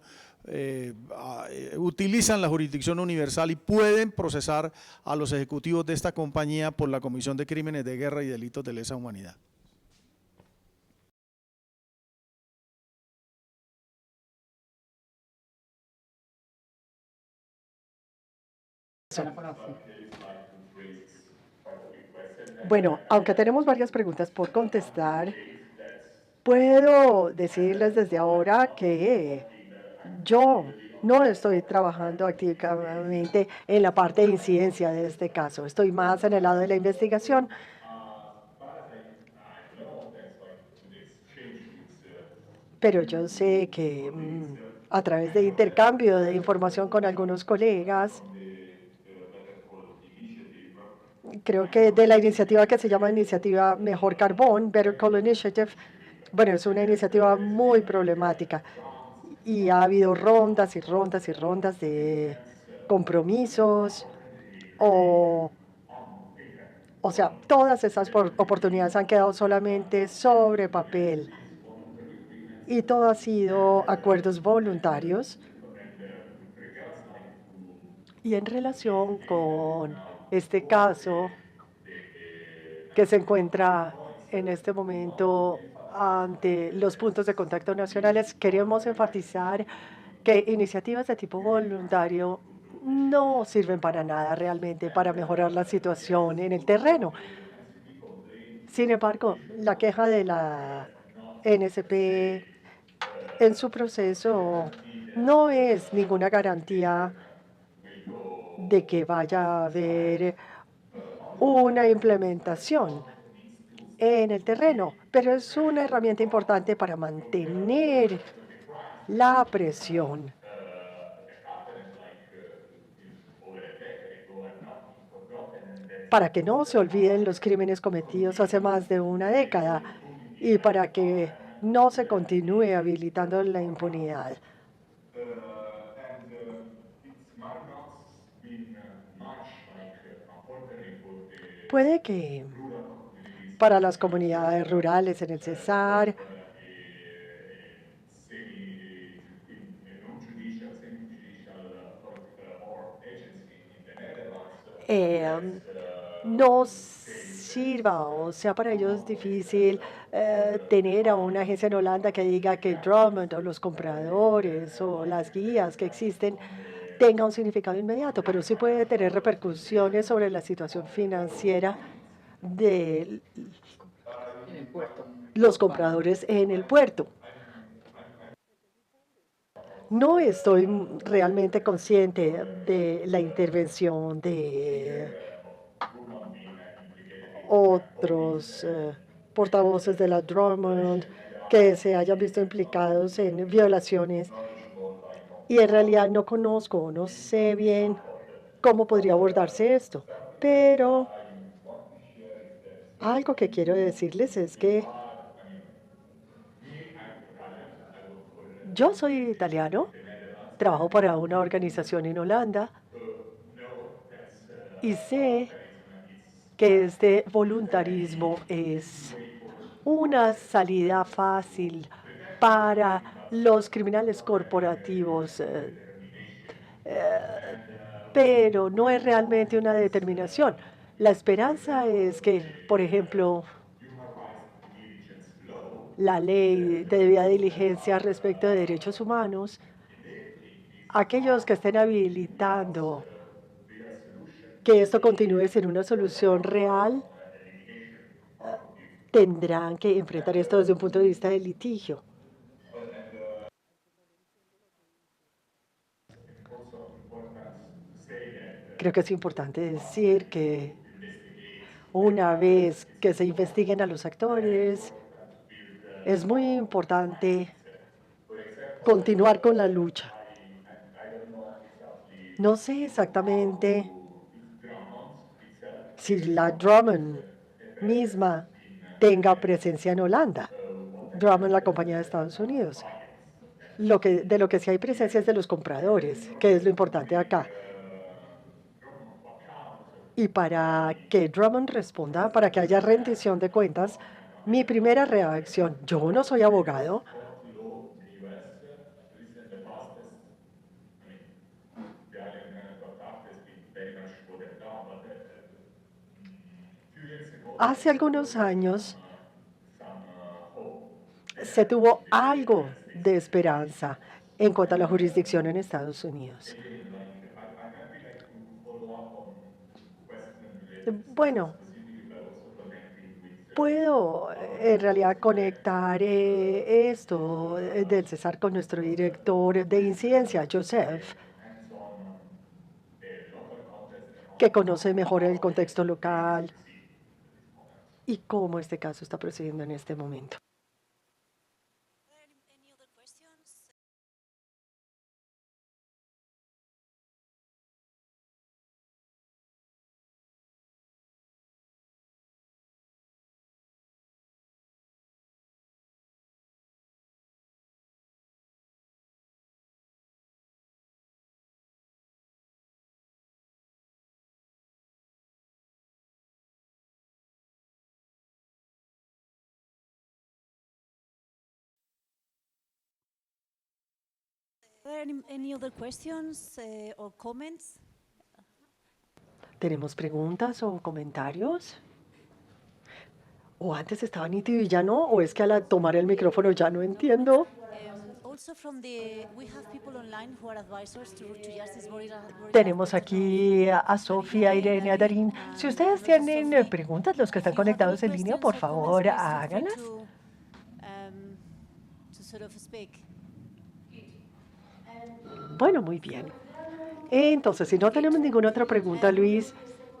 [SPEAKER 7] utilizan la jurisdicción universal y pueden procesar a los ejecutivos de esta compañía por la comisión de crímenes de guerra y delitos de lesa humanidad.
[SPEAKER 4] Bueno, aunque tenemos varias preguntas por contestar, puedo decirles desde ahora que yo no estoy trabajando activamente en la parte de incidencia de este caso. Estoy más en el lado de la investigación. Pero yo sé que a través de intercambio de información con algunos colegas, creo que de la iniciativa que se llama Iniciativa Mejor Carbón, Better Coal Initiative, bueno, es una iniciativa muy problemática y ha habido rondas y rondas y rondas de compromisos o sea, todas esas oportunidades han quedado solamente sobre papel y todo ha sido acuerdos voluntarios. Y en relación con este caso que se encuentra en este momento ante los puntos de contacto nacionales, queremos enfatizar que iniciativas de tipo voluntario no sirven para nada realmente para mejorar la situación en el terreno. Sin embargo, la queja de la NSP en su proceso no es ninguna garantía de que vaya a haber una implementación en el terreno, pero es una herramienta importante para mantener la presión. Para que no se olviden los crímenes cometidos hace más de una década y para que no se continúe habilitando la impunidad. Puede que para las comunidades rurales en el Cesar, eh, no sirva o sea para ellos difícil tener a una agencia en Holanda que diga que Drummond o los compradores o las guías que existen tenga un significado inmediato, pero sí puede tener repercusiones sobre la situación financiera de los compradores en el puerto. No estoy realmente consciente de la intervención de otros portavoces de la Drummond que se hayan visto implicados en violaciones y en realidad no conozco, no sé bien cómo podría abordarse esto, pero algo que quiero decirles es que yo soy italiano, trabajo para una organización en Holanda y sé que este voluntarismo es una salida fácil para los criminales corporativos, pero no es realmente una determinación. La esperanza es que, por ejemplo, la ley de debida diligencia respecto de derechos humanos, aquellos que estén habilitando que esto continúe sin una solución real, tendrán que enfrentar esto desde un punto de vista de litigio. Creo que es importante decir que una vez que se investiguen a los actores, es muy importante continuar con la lucha. No sé exactamente si la Drummond misma tenga presencia en Holanda. Drummond, la compañía de Estados Unidos. De lo que sí hay presencia es de los compradores, que es lo importante acá. Y para que Drummond responda, para que haya rendición de cuentas, mi primera reacción, yo no soy abogado, hace algunos años se tuvo algo de esperanza en cuanto a la jurisdicción en Estados Unidos. Bueno, puedo en realidad conectar esto del Cesar con nuestro director de incidencia, Joseph, que conoce mejor el contexto local y cómo este caso está procediendo en este momento.
[SPEAKER 1] Any other questions or comments?
[SPEAKER 4] ¿Tenemos preguntas o comentarios? ¿O antes estaba nítido y ya no? ¿O es que al tomar el micrófono ya no entiendo? Tenemos aquí a Sofía, Irene, a Darín. Si ustedes tienen preguntas, los que están conectados en línea, por favor, háganlas. Bueno, muy bien. Entonces, si no tenemos ninguna otra pregunta, Luis,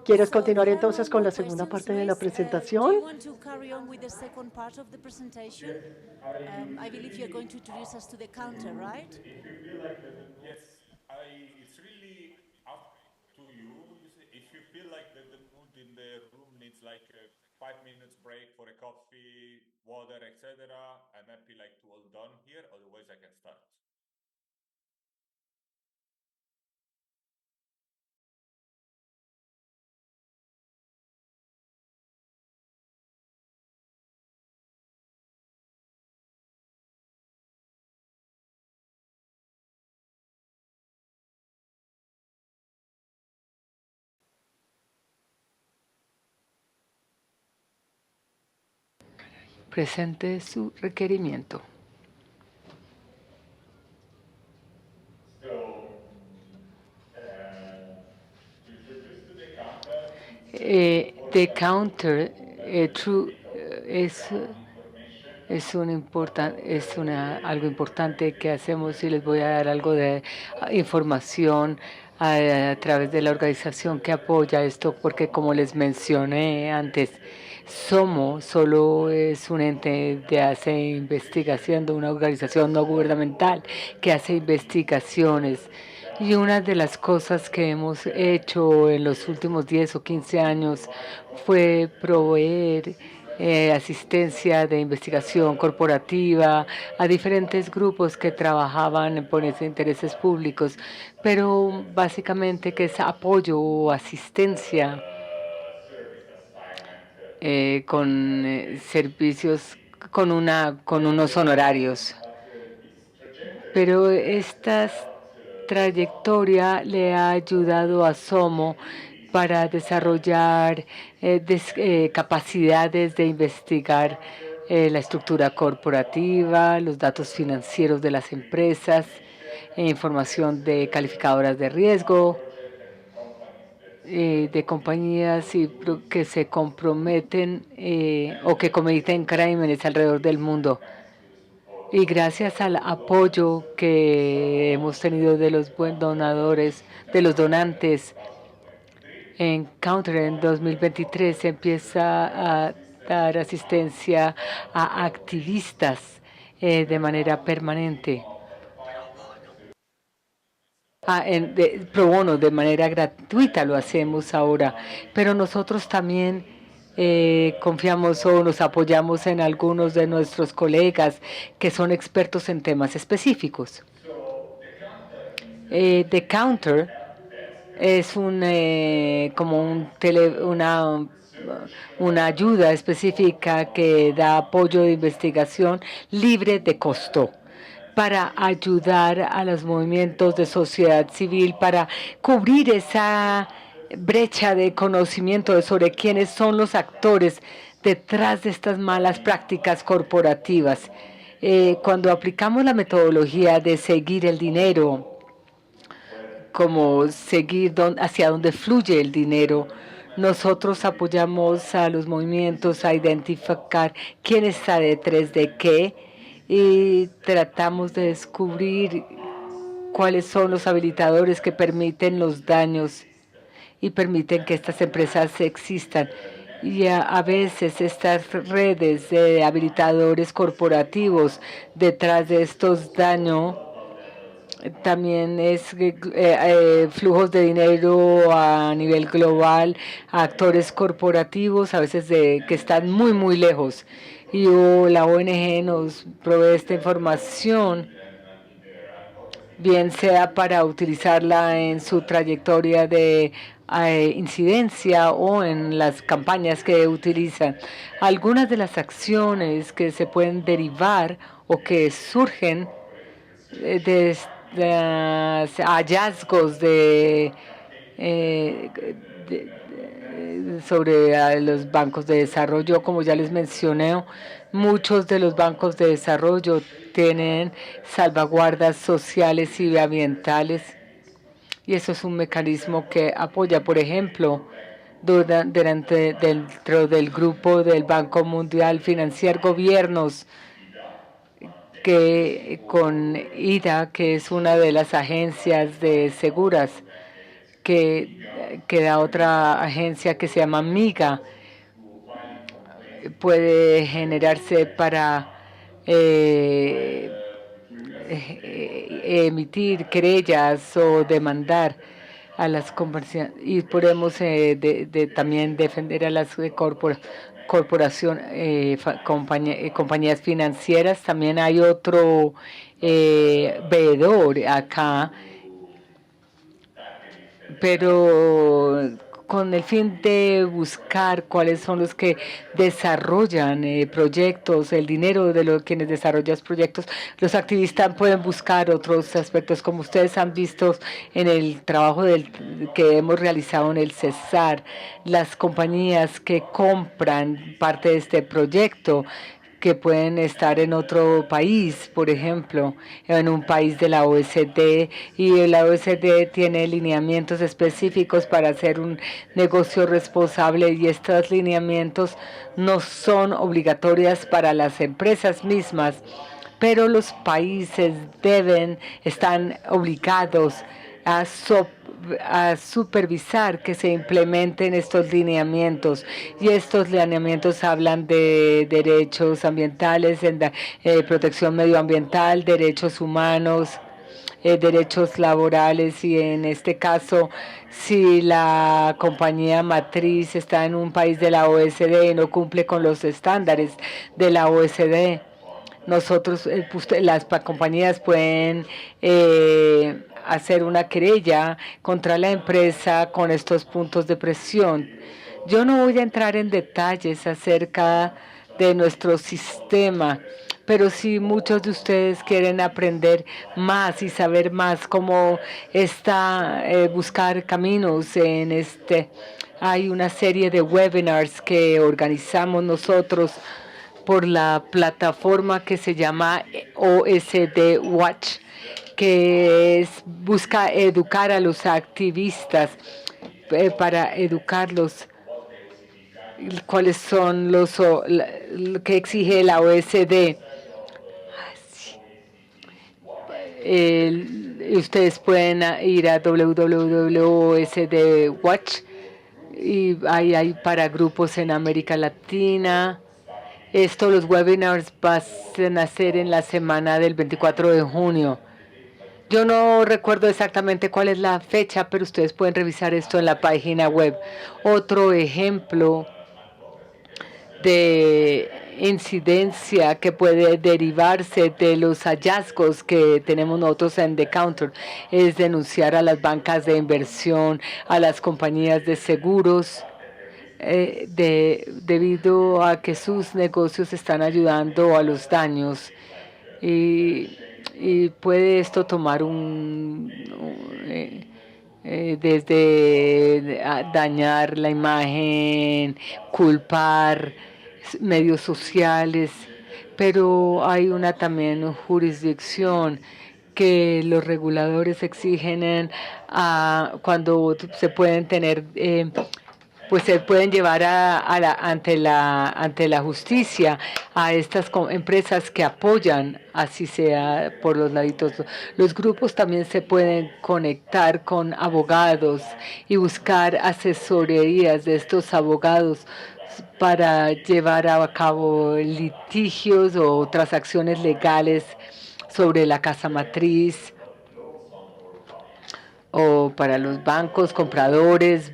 [SPEAKER 4] ¿quieres continuar entonces con la segunda parte de la presentación?
[SPEAKER 1] I believe you're going to introduce us to the counter, right?
[SPEAKER 2] It's really up to you. If you feel like the mood in the room needs like a 5 minutes break for a coffee, water, etc., I'm happy like to all done here. Otherwise, I can start.
[SPEAKER 3] presente su requerimiento. The Counter algo importante que hacemos, y les voy a dar algo de información a través de la organización que apoya esto, porque como les mencioné antes, SOMO solo es un ente de hace investigación, de una organización no gubernamental que hace investigaciones. Y una de las cosas que hemos hecho en los últimos 10 o 15 años fue proveer asistencia de investigación corporativa a diferentes grupos que trabajaban por esos intereses públicos, pero básicamente que es apoyo o asistencia con servicios, con unos honorarios. Pero esta trayectoria le ha ayudado a SOMO para desarrollar capacidades de investigar la estructura corporativa, los datos financieros de las empresas, información de calificadoras de riesgo, de compañías que se comprometen o que cometen crímenes alrededor del mundo. Y gracias al apoyo que hemos tenido de los donantes, en Counter en 2023 se empieza a dar asistencia a activistas de manera permanente. Pro bono, de manera gratuita lo hacemos ahora, pero nosotros también confiamos o nos apoyamos en algunos de nuestros colegas que son expertos en temas específicos. The Counter es una ayuda específica que da apoyo de investigación libre de costo para ayudar a los movimientos de sociedad civil, para cubrir esa brecha de conocimiento sobre quiénes son los actores detrás de estas malas prácticas corporativas. Cuando aplicamos la metodología de seguir el dinero, como seguir hacia dónde fluye el dinero, nosotros apoyamos a los movimientos a identificar quién está detrás de qué y tratamos de descubrir cuáles son los habilitadores que permiten los daños y permiten que estas empresas existan. Y a veces estas redes de habilitadores corporativos detrás de estos daños también es flujos de dinero a nivel global, a actores corporativos, a veces que están muy, muy lejos. Y la ONG nos provee esta información, bien sea para utilizarla en su trayectoria de incidencia o en las campañas que utilizan. Algunas de las acciones que se pueden derivar o que surgen de hallazgos sobre los bancos de desarrollo, como ya les mencioné, muchos de los bancos de desarrollo tienen salvaguardas sociales y ambientales, y eso es un mecanismo que apoya, por ejemplo, dentro del grupo del Banco Mundial, financiar gobiernos que con IDA, que es una de las agencias de seguras, que da otra agencia que se llama MIGA, puede generarse para emitir querellas o demandar a las compañías, y podemos también defender a las compañías financieras. También hay otro veedor acá, pero con el fin de buscar cuáles son los que desarrollan proyectos, el dinero de quienes desarrollan proyectos. Los activistas pueden buscar otros aspectos, como ustedes han visto en el trabajo que hemos realizado en el Cesar. Las compañías que compran parte de este proyecto que pueden estar en otro país, por ejemplo, en un país de la OECD, y la OECD tiene lineamientos específicos para hacer un negocio responsable, y estos lineamientos no son obligatorias para las empresas mismas, pero los países están obligados a supervisar que se implementen estos lineamientos, y estos lineamientos hablan de derechos ambientales, protección medioambiental, derechos humanos, derechos laborales, y en este caso, si la compañía matriz está en un país de la OECD y no cumple con los estándares de la OECD, nosotros, las compañías pueden hacer una querella contra la empresa con estos puntos de presión. Yo no voy a entrar en detalles acerca de nuestro sistema, pero si muchos de ustedes quieren aprender más y saber más cómo buscar caminos en hay una serie de webinars que organizamos nosotros por la plataforma que se llama OSD Watch, que busca educar a los activistas para educarlos. ¿Cuáles son lo que exige la OSD? Ustedes pueden ir a www.osd Watch, y hay para grupos en América Latina. Los webinars van a ser en la semana del 24 de junio. Yo no recuerdo exactamente cuál es la fecha, pero ustedes pueden revisar esto en la página web. Otro ejemplo de incidencia que puede derivarse de los hallazgos que tenemos nosotros en The Counter es denunciar a las bancas de inversión, a las compañías de seguros, debido a que sus negocios están ayudando a los daños, y puede esto tomar desde dañar la imagen, culpar medios sociales, pero hay también jurisdicción que los reguladores exigen cuando se pueden tener pues se pueden llevar ante la justicia a estas empresas que apoyan, así sea por los laditos. Los grupos también se pueden conectar con abogados y buscar asesorías de estos abogados para llevar a cabo litigios o transacciones legales sobre la casa matriz, o para los bancos compradores,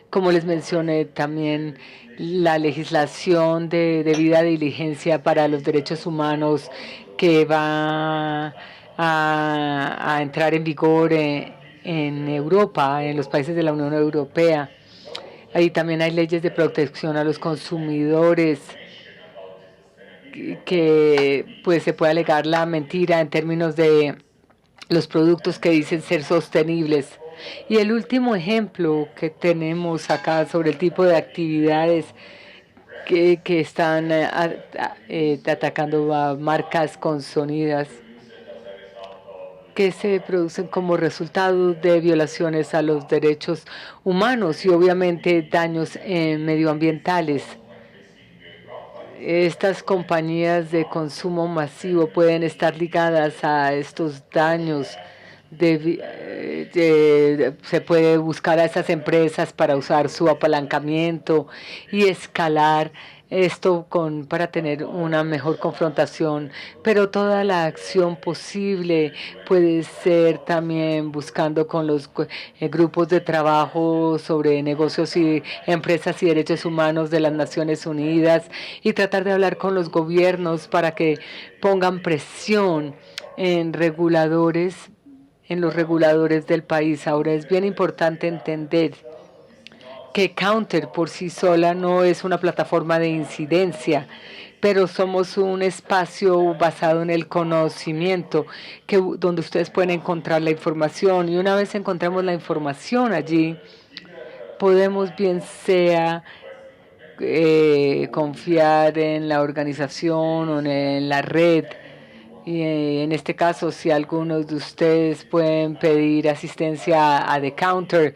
[SPEAKER 3] como les mencioné, también la legislación de debida diligencia para los derechos humanos que va a entrar en vigor en Europa, en los países de la Unión Europea. Ahí también hay leyes de protección a los consumidores, que pues se puede alegar la mentira en términos de los productos que dicen ser sostenibles. Y el último ejemplo que tenemos acá sobre el tipo de actividades que están atacando a marcas consonidas que se producen como resultado de violaciones a los derechos humanos y obviamente daños medioambientales. Estas compañías de consumo masivo pueden estar ligadas a estos daños. Se puede buscar a esas empresas para usar su apalancamiento y escalar esto para tener una mejor confrontación, pero toda la acción posible puede ser también buscando con los grupos de trabajo sobre negocios y empresas y derechos humanos de las Naciones Unidas, y tratar de hablar con los gobiernos para que pongan presión en los reguladores del país. Ahora es bien importante entender que Counter por sí sola no es una plataforma de incidencia, pero somos un espacio basado en el conocimiento, donde ustedes pueden encontrar la información, y una vez encontremos la información allí, podemos bien sea confiar en la organización o en la red. Y en este caso, si algunos de ustedes pueden pedir asistencia a The Counter,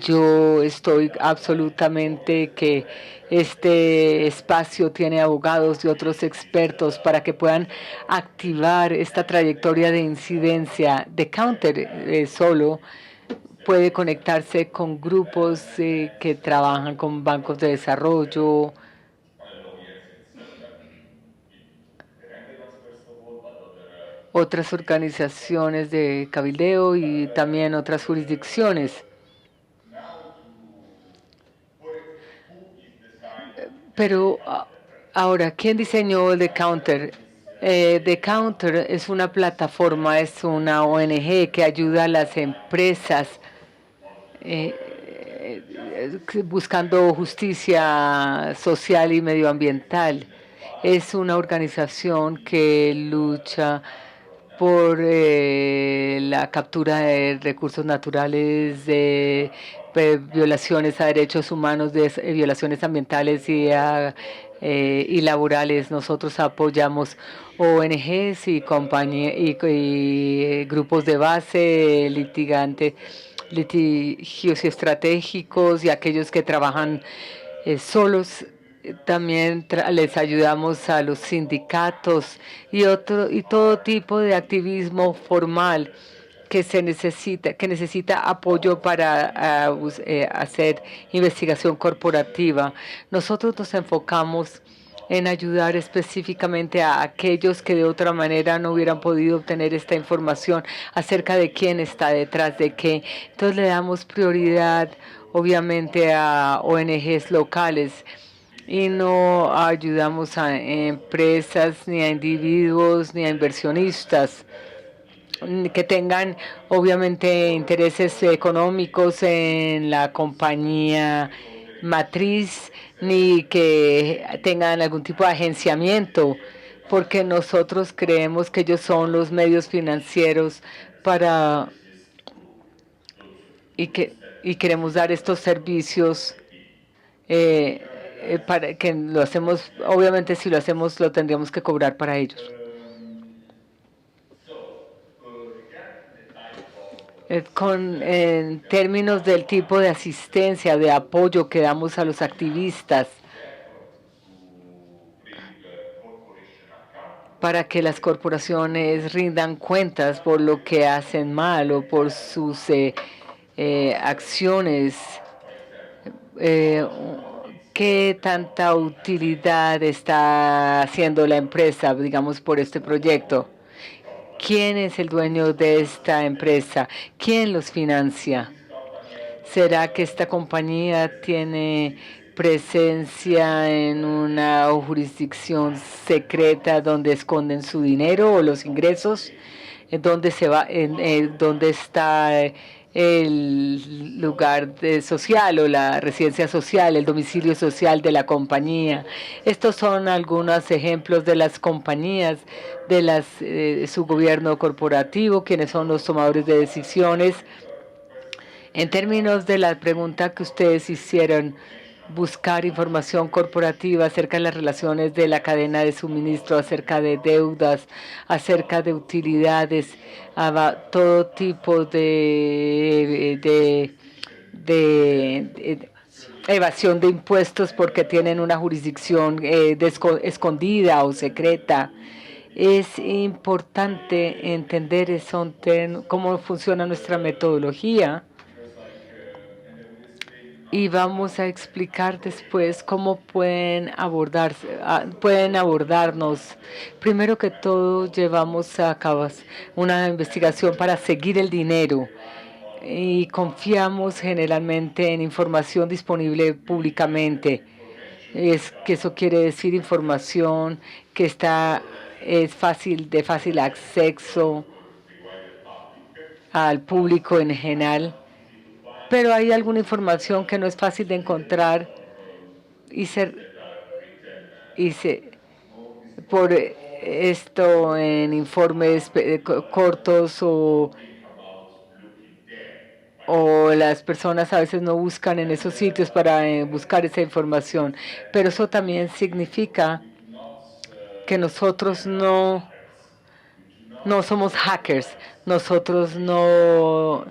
[SPEAKER 3] yo estoy absolutamente que este espacio tiene abogados y otros expertos para que puedan activar esta trayectoria de incidencia. The Counter solo puede conectarse con grupos que trabajan con bancos de desarrollo, otras organizaciones de cabildeo y también otras jurisdicciones. Pero ahora, ¿quién diseñó The Counter? The Counter es una plataforma, es una ONG que ayuda a las empresas buscando justicia social y medioambiental. Es una organización que lucha por la captura de recursos naturales, de violaciones a derechos humanos, de violaciones ambientales y laborales. Nosotros apoyamos ONGs y grupos de base, litigios estratégicos y aquellos que trabajan solos. También les ayudamos a los sindicatos y todo tipo de activismo formal que necesita apoyo para hacer investigación corporativa. Nosotros nos enfocamos en ayudar específicamente a aquellos que de otra manera no hubieran podido obtener esta información acerca de quién está detrás de qué. Entonces le damos prioridad, obviamente, a ONGs locales y no ayudamos a empresas, ni a individuos, ni a inversionistas que tengan obviamente intereses económicos en la compañía matriz, ni que tengan algún tipo de agenciamiento, porque nosotros creemos que ellos son los medios financieros para y queremos dar estos servicios para que lo hacemos. Obviamente, si lo hacemos, lo tendríamos que cobrar para ellos. En términos del tipo de asistencia, de apoyo que damos a los activistas para que las corporaciones rindan cuentas por lo que hacen mal o por sus acciones, ¿qué tanta utilidad está haciendo la empresa, digamos, por este proyecto? ¿Quién es el dueño de esta empresa? ¿Quién los financia? ¿Será que esta compañía tiene presencia en una jurisdicción secreta donde esconden su dinero o los ingresos? ¿Dónde está el lugar social o la residencia social, el domicilio social de la compañía? Estos son algunos ejemplos de las compañías, de su gobierno corporativo, quienes son los tomadores de decisiones. En términos de la pregunta que ustedes hicieron, buscar información corporativa acerca de las relaciones de la cadena de suministro, acerca de deudas, acerca de utilidades, todo tipo de evasión de impuestos porque tienen una jurisdicción escondida o secreta. Es importante entender eso, cómo funciona nuestra metodología. Y vamos a explicar después cómo pueden abordarnos. Primero que todo, llevamos a cabo una investigación para seguir el dinero y confiamos generalmente en información disponible públicamente. Eso quiere decir información que es de fácil acceso al público en general. Pero hay alguna información que no es fácil de encontrar por esto en informes cortos o las personas a veces no buscan en esos sitios para buscar esa información. Pero eso también significa que nosotros no somos hackers. Nosotros no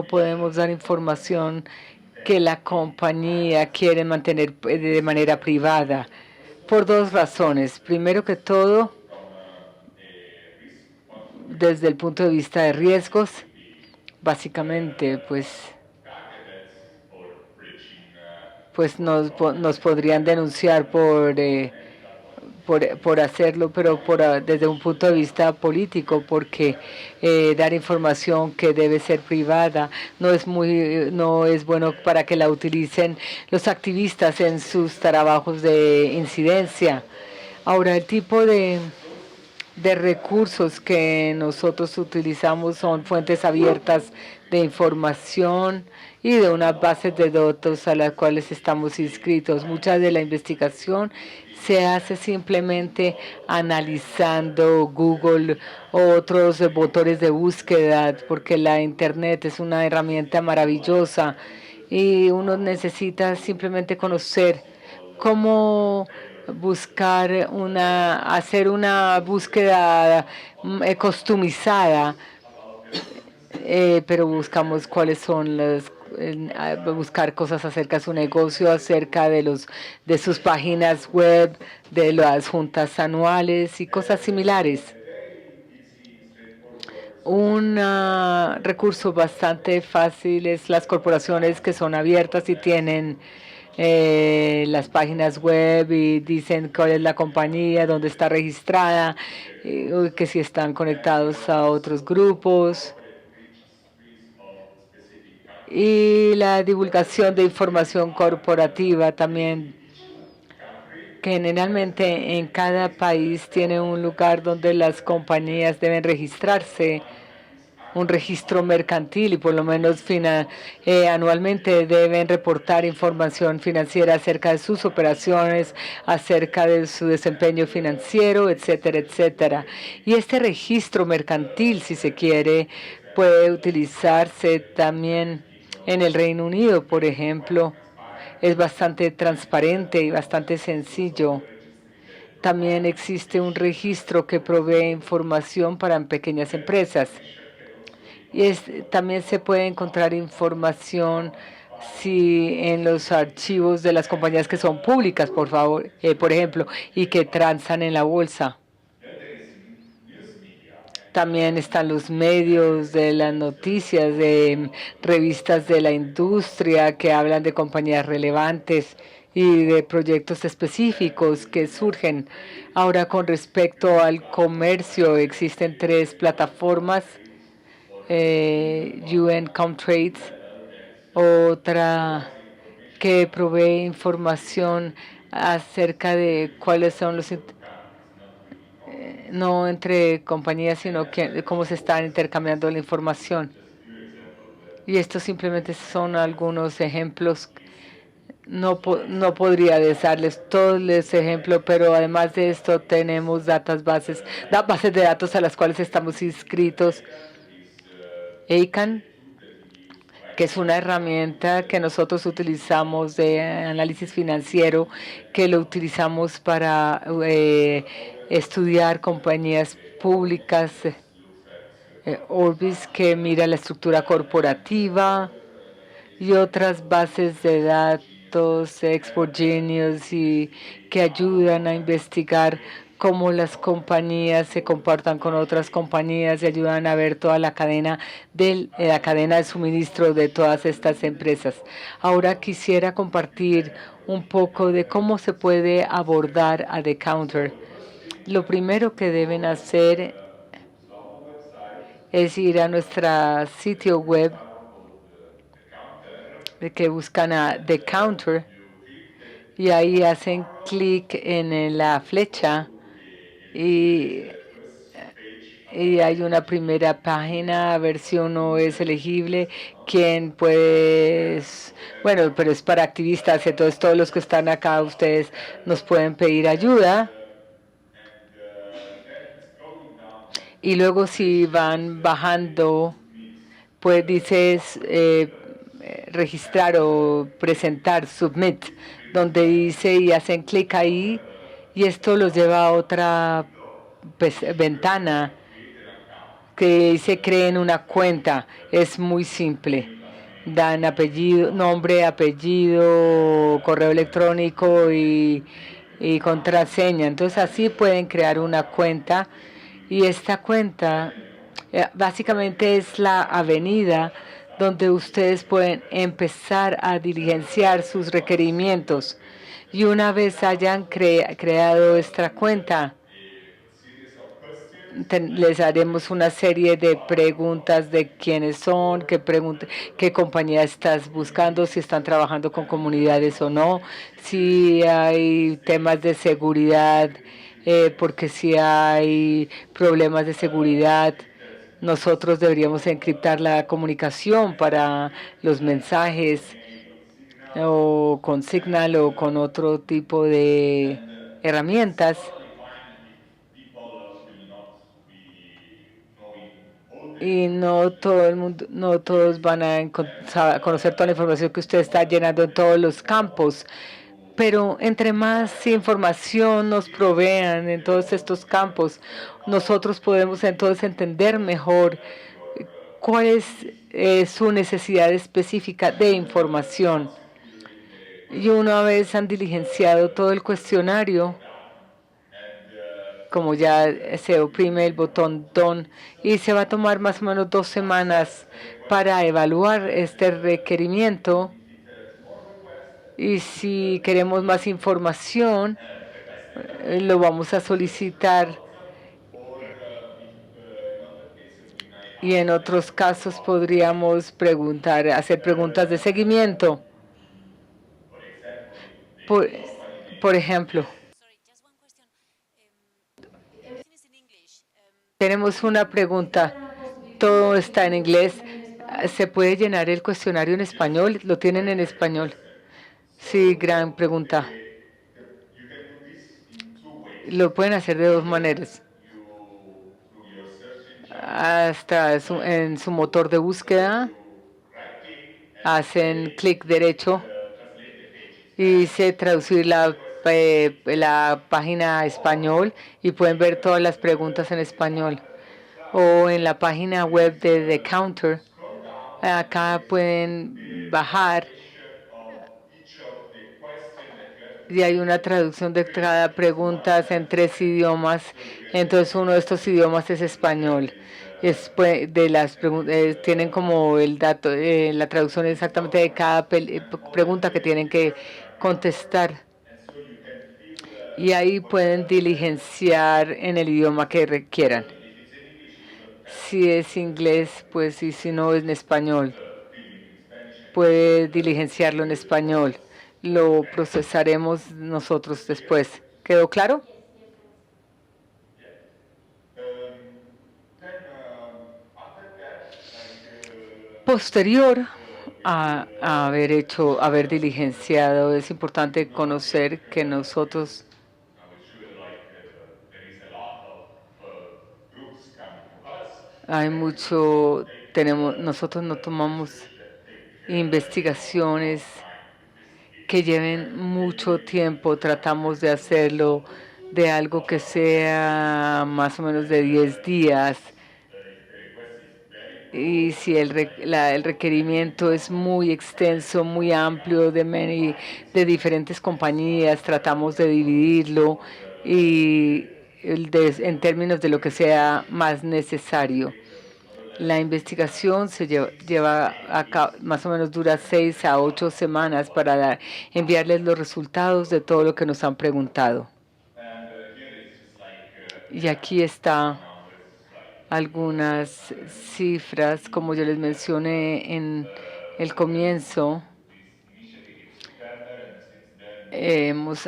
[SPEAKER 3] podemos dar información que la compañía quiere mantener de manera privada por dos razones. Primero que todo, desde el punto de vista de riesgos, básicamente, pues nos podrían denunciar por hacerlo, pero desde un punto de vista político, porque dar información que debe ser privada no es bueno para que la utilicen los activistas en sus trabajos de incidencia. Ahora, el tipo de recursos que nosotros utilizamos son fuentes abiertas de información y de unas bases de datos a las cuales estamos inscritos. Mucha de la investigación se hace simplemente analizando Google o otros motores de búsqueda, porque la Internet es una herramienta maravillosa y uno necesita simplemente conocer cómo hacer una búsqueda customizada, pero buscamos cuáles son buscar cosas acerca de su negocio, acerca de sus páginas web, de las juntas anuales y cosas similares. Un recurso bastante fácil es las corporaciones que son abiertas y tienen las páginas web y dicen cuál es la compañía, dónde está registrada, que si están conectados a otros grupos. Y la divulgación de información corporativa también, que generalmente en cada país tiene un lugar donde las compañías deben registrarse, un registro mercantil, y por lo menos anualmente deben reportar información financiera acerca de sus operaciones, acerca de su desempeño financiero, etcétera, etcétera. Y este registro mercantil, si se quiere, puede utilizarse también en el Reino Unido, por ejemplo. Es bastante transparente y bastante sencillo. También existe un registro que provee información para pequeñas empresas. Y también se puede encontrar información en los archivos de las compañías que son públicas, por ejemplo, y que transan en la bolsa. También están los medios de las noticias, de revistas de la industria que hablan de compañías relevantes y de proyectos específicos que surgen. Ahora, con respecto al comercio, existen 3 plataformas. UN Comtrades, otra que provee información acerca de cuáles son los no entre compañías, sino cómo se están intercambiando la información. Y estos simplemente son algunos ejemplos. No podría darles todos los ejemplos, pero además de esto tenemos bases de datos a las cuales estamos inscritos. ACAN, que es una herramienta que nosotros utilizamos de análisis financiero, que lo utilizamos para estudiar compañías públicas. Orbis, que mira la estructura corporativa, y otras bases de datos, Export Genius, y que ayudan a investigar cómo las compañías se comportan con otras compañías y ayudan a ver toda la cadena de suministro de todas estas empresas. Ahora quisiera compartir un poco de cómo se puede abordar a The Counter. Lo primero que deben hacer es ir a nuestro sitio web, que buscan a The Counter, y ahí hacen clic en la flecha y hay una primera página a ver si uno es elegible, quién puede, bueno, pero es para activistas, entonces todos los que están acá, ustedes nos pueden pedir ayuda. Y luego si van bajando, pues dices registrar o presentar, submit, donde dice y hacen clic ahí y esto los lleva a otra ventana que dice creen una cuenta. Es muy simple. Dan apellido, nombre, apellido, correo electrónico y contraseña. Entonces así pueden crear una cuenta y esta cuenta básicamente es la avenida donde ustedes pueden empezar a diligenciar sus requerimientos. Y una vez hayan creado esta cuenta, les haremos una serie de preguntas de quiénes son, qué compañía estás buscando, si están trabajando con comunidades o no, si hay temas de seguridad, porque si hay problemas de seguridad, nosotros deberíamos encriptar la comunicación para los mensajes o con Signal o con otro tipo de herramientas. Y no todo el mundo, no todos van a conocer toda la información que usted está llenando en todos los campos. Pero entre más información nos provean en todos estos campos, nosotros podemos entonces entender mejor cuál es su necesidad específica de información. Y una vez han diligenciado todo el cuestionario, como ya se oprime el botón Done y se va a tomar más o menos 2 semanas para evaluar este requerimiento. Y si queremos más información, lo vamos a solicitar. Y en otros casos podríamos hacer preguntas de seguimiento. Por ejemplo, tenemos una pregunta. Todo está en inglés. ¿Se puede llenar el cuestionario en español? ¿Lo tienen en español? Sí, gran pregunta. Lo pueden hacer de 2 maneras. Hasta en su motor de búsqueda, hacen clic derecho y dice traducir la página a español y pueden ver todas las preguntas en español. O en la página web de The Counter, acá pueden bajar y hay una traducción de cada pregunta en 3 idiomas. Entonces uno de estos idiomas es español. De las tienen como el dato, la traducción exactamente de cada pregunta que tienen que contestar. Y ahí pueden diligenciar en el idioma que requieran. Si es inglés, pues, y si no, en español. Puede diligenciarlo en español. Lo procesaremos nosotros después. ¿Quedó claro? Posterior a haber diligenciado, es importante conocer que nosotros nosotros no tomamos investigaciones que lleven mucho tiempo. Tratamos de hacerlo de algo que sea más o menos de 10 días. Y si el requerimiento es muy extenso, muy amplio, de diferentes compañías, tratamos de dividirlo y en términos de lo que sea más necesario. La investigación se lleva a cabo, más o menos dura 6 a 8 semanas para enviarles los resultados de todo lo que nos han preguntado. Y aquí está algunas cifras, como yo les mencioné en el comienzo.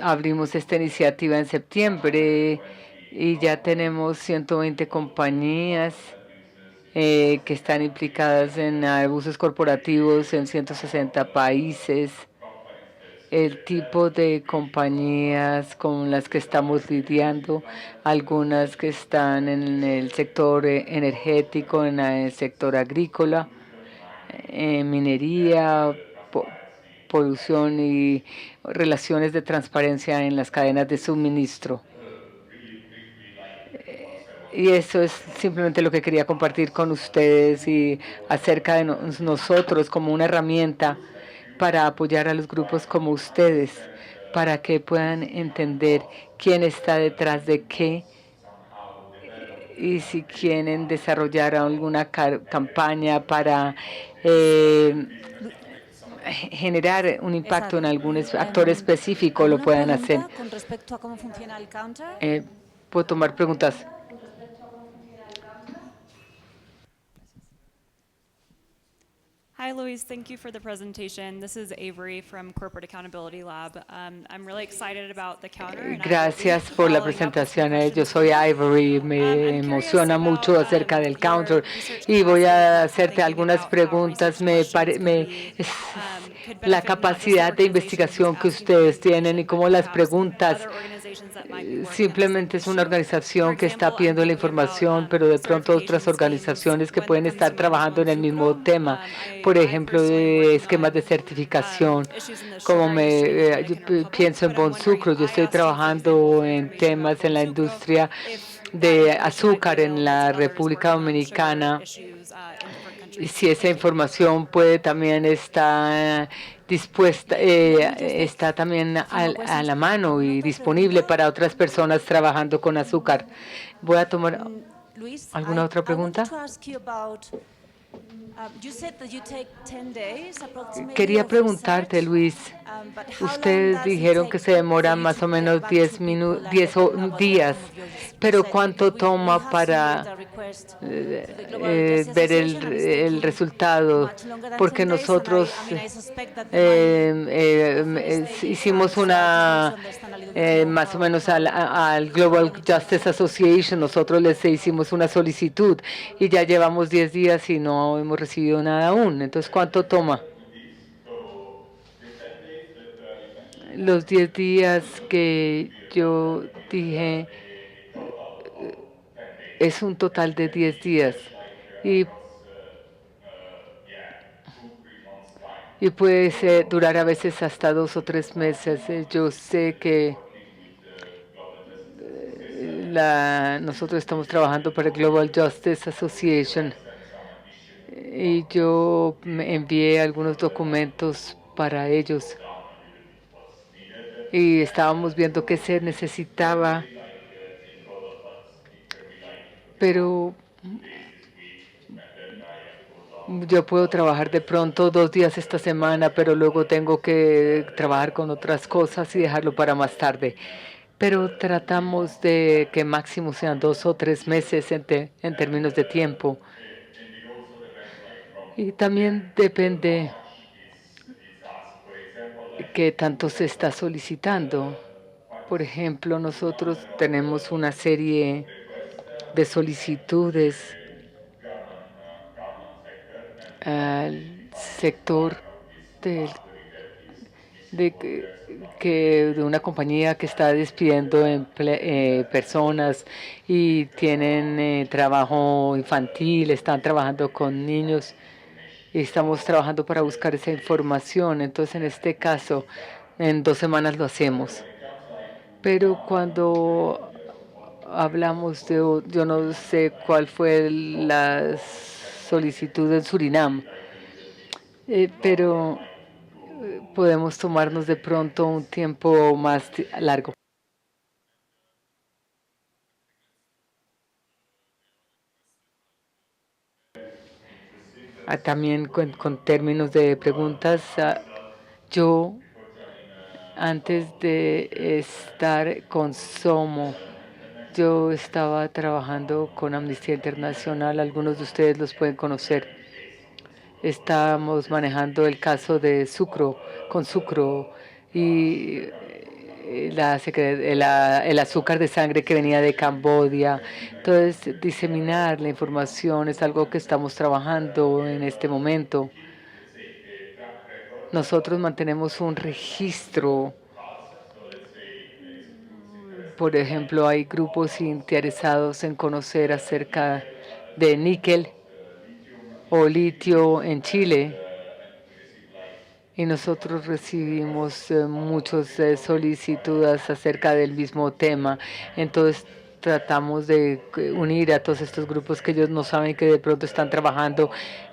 [SPEAKER 3] Abrimos esta iniciativa en septiembre y ya tenemos 120 compañías que están implicadas en abusos corporativos en 160 países. El tipo de compañías con las que estamos lidiando, algunas que están en el sector energético, en el sector agrícola, minería, polución y relaciones de transparencia en las cadenas de suministro. Y eso es simplemente lo que quería compartir con ustedes y acerca de nosotros como una herramienta para apoyar a los grupos como ustedes, para que puedan entender quién está detrás de qué y si quieren desarrollar alguna campaña para generar un impacto en algún actor específico, lo puedan hacer.
[SPEAKER 1] Con respecto a cómo funciona el counter.
[SPEAKER 3] ¿Puedo tomar preguntas?
[SPEAKER 8] Hi, Luis. Thank you for the presentation. This is Avery from Corporate Accountability Lab. I'm really excited about the counter. And
[SPEAKER 3] Gracias por la presentación. Yo soy Ivory. Me emociona mucho acerca del counter y voy a hacerte algunas preguntas. La capacidad de investigación que ustedes tienen y cómo las preguntas simplemente es una organización que está pidiendo la información, pero de pronto otras organizaciones que pueden estar trabajando en el mismo tema, por ejemplo, de esquemas de certificación, como yo pienso en Bonsucro. Yo estoy trabajando en temas en la industria de azúcar en la República Dominicana. Y si esa información puede también estar dispuesta, está también a la mano y disponible para otras personas trabajando con azúcar. Voy a tomar alguna otra pregunta. Quería preguntarte, Luis, ustedes dijeron que se demora más o menos 10 días, pero ¿cuánto toma para ver el resultado? Porque nosotros hicimos una, más o menos al Global Justice Association, nosotros les hicimos una solicitud y ya llevamos 10 días y no hemos recibido nada aún. Entonces, ¿cuánto toma? Los 10 días que yo dije es un total de 10 días y puede durar a veces hasta 2 o 3 meses. Yo sé que nosotros estamos trabajando para el Global Justice Association y yo me envié algunos documentos para ellos y estábamos viendo qué se necesitaba, pero yo puedo trabajar de pronto 2 días esta semana, pero luego tengo que trabajar con otras cosas y dejarlo para más tarde. Pero tratamos de que máximo sean 2 o 3 meses en términos de tiempo. Y también depende qué tanto se está solicitando. Por ejemplo, nosotros tenemos una serie de solicitudes al sector de una compañía que está despidiendo personas y tienen trabajo infantil, están trabajando con niños y estamos trabajando para buscar esa información. Entonces, en este caso, en 2 semanas lo hacemos. Pero cuando hablamos yo no sé cuál fue la solicitud en Surinam, pero podemos tomarnos de pronto un tiempo más largo. También con términos de preguntas, yo antes de estar con SOMO, yo estaba trabajando con Amnistía Internacional, algunos de ustedes los pueden conocer. Estábamos manejando el caso de con sucro y el azúcar de sangre que venía de Camboya. Entonces, diseminar la información es algo que estamos trabajando en este momento. Nosotros mantenemos un registro. Por ejemplo, hay grupos interesados en conocer acerca de níquel o litio en Chile. Y nosotros recibimos muchas solicitudes acerca del mismo tema. Entonces tratamos de unir a todos estos grupos que ellos no saben que de pronto están trabajando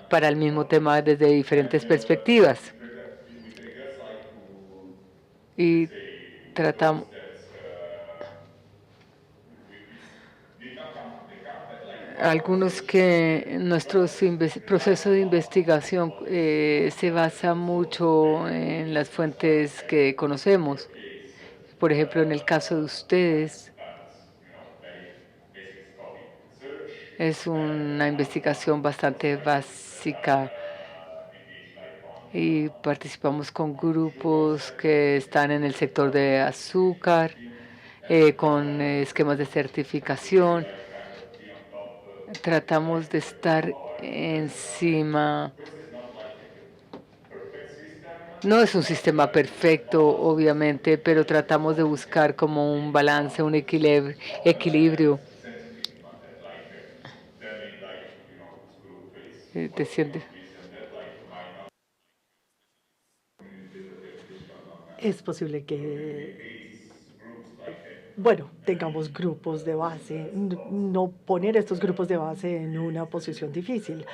[SPEAKER 3] para el mismo tema desde diferentes perspectivas. Y tratamos. Algunos que nuestro proceso de investigación se basa mucho en las fuentes que conocemos. Por ejemplo, en el caso de ustedes, es una investigación bastante básica y participamos con grupos que están en el sector de azúcar, con esquemas de certificación. Tratamos de estar encima. No es un sistema perfecto, obviamente, pero tratamos de buscar como un balance, un equilibrio. ¿Te sientes?
[SPEAKER 4] Es posible que, bueno, tengamos grupos de base, no poner estos grupos de base en una posición difícil,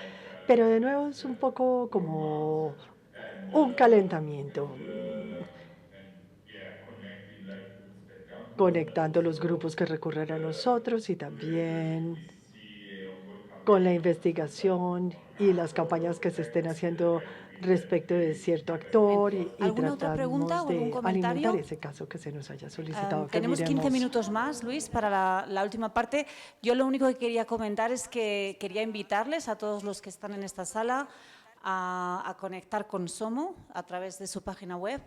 [SPEAKER 4] pero de nuevo es un poco como un calentamiento, conectando los grupos que recurren a nosotros y también con la investigación y las campañas que se estén haciendo respecto de cierto actor y
[SPEAKER 1] ¿Alguna otra pregunta
[SPEAKER 4] tratamos
[SPEAKER 1] o algún
[SPEAKER 4] de
[SPEAKER 1] comentario?
[SPEAKER 4] alimentar ese caso que se nos haya solicitado. que
[SPEAKER 1] Tenemos 15
[SPEAKER 4] miremos.
[SPEAKER 1] minutos más, Luis, para la última parte. Yo lo único que quería comentar es que quería invitarles a todos los que están en esta sala a conectar con SOMO a través de su página web,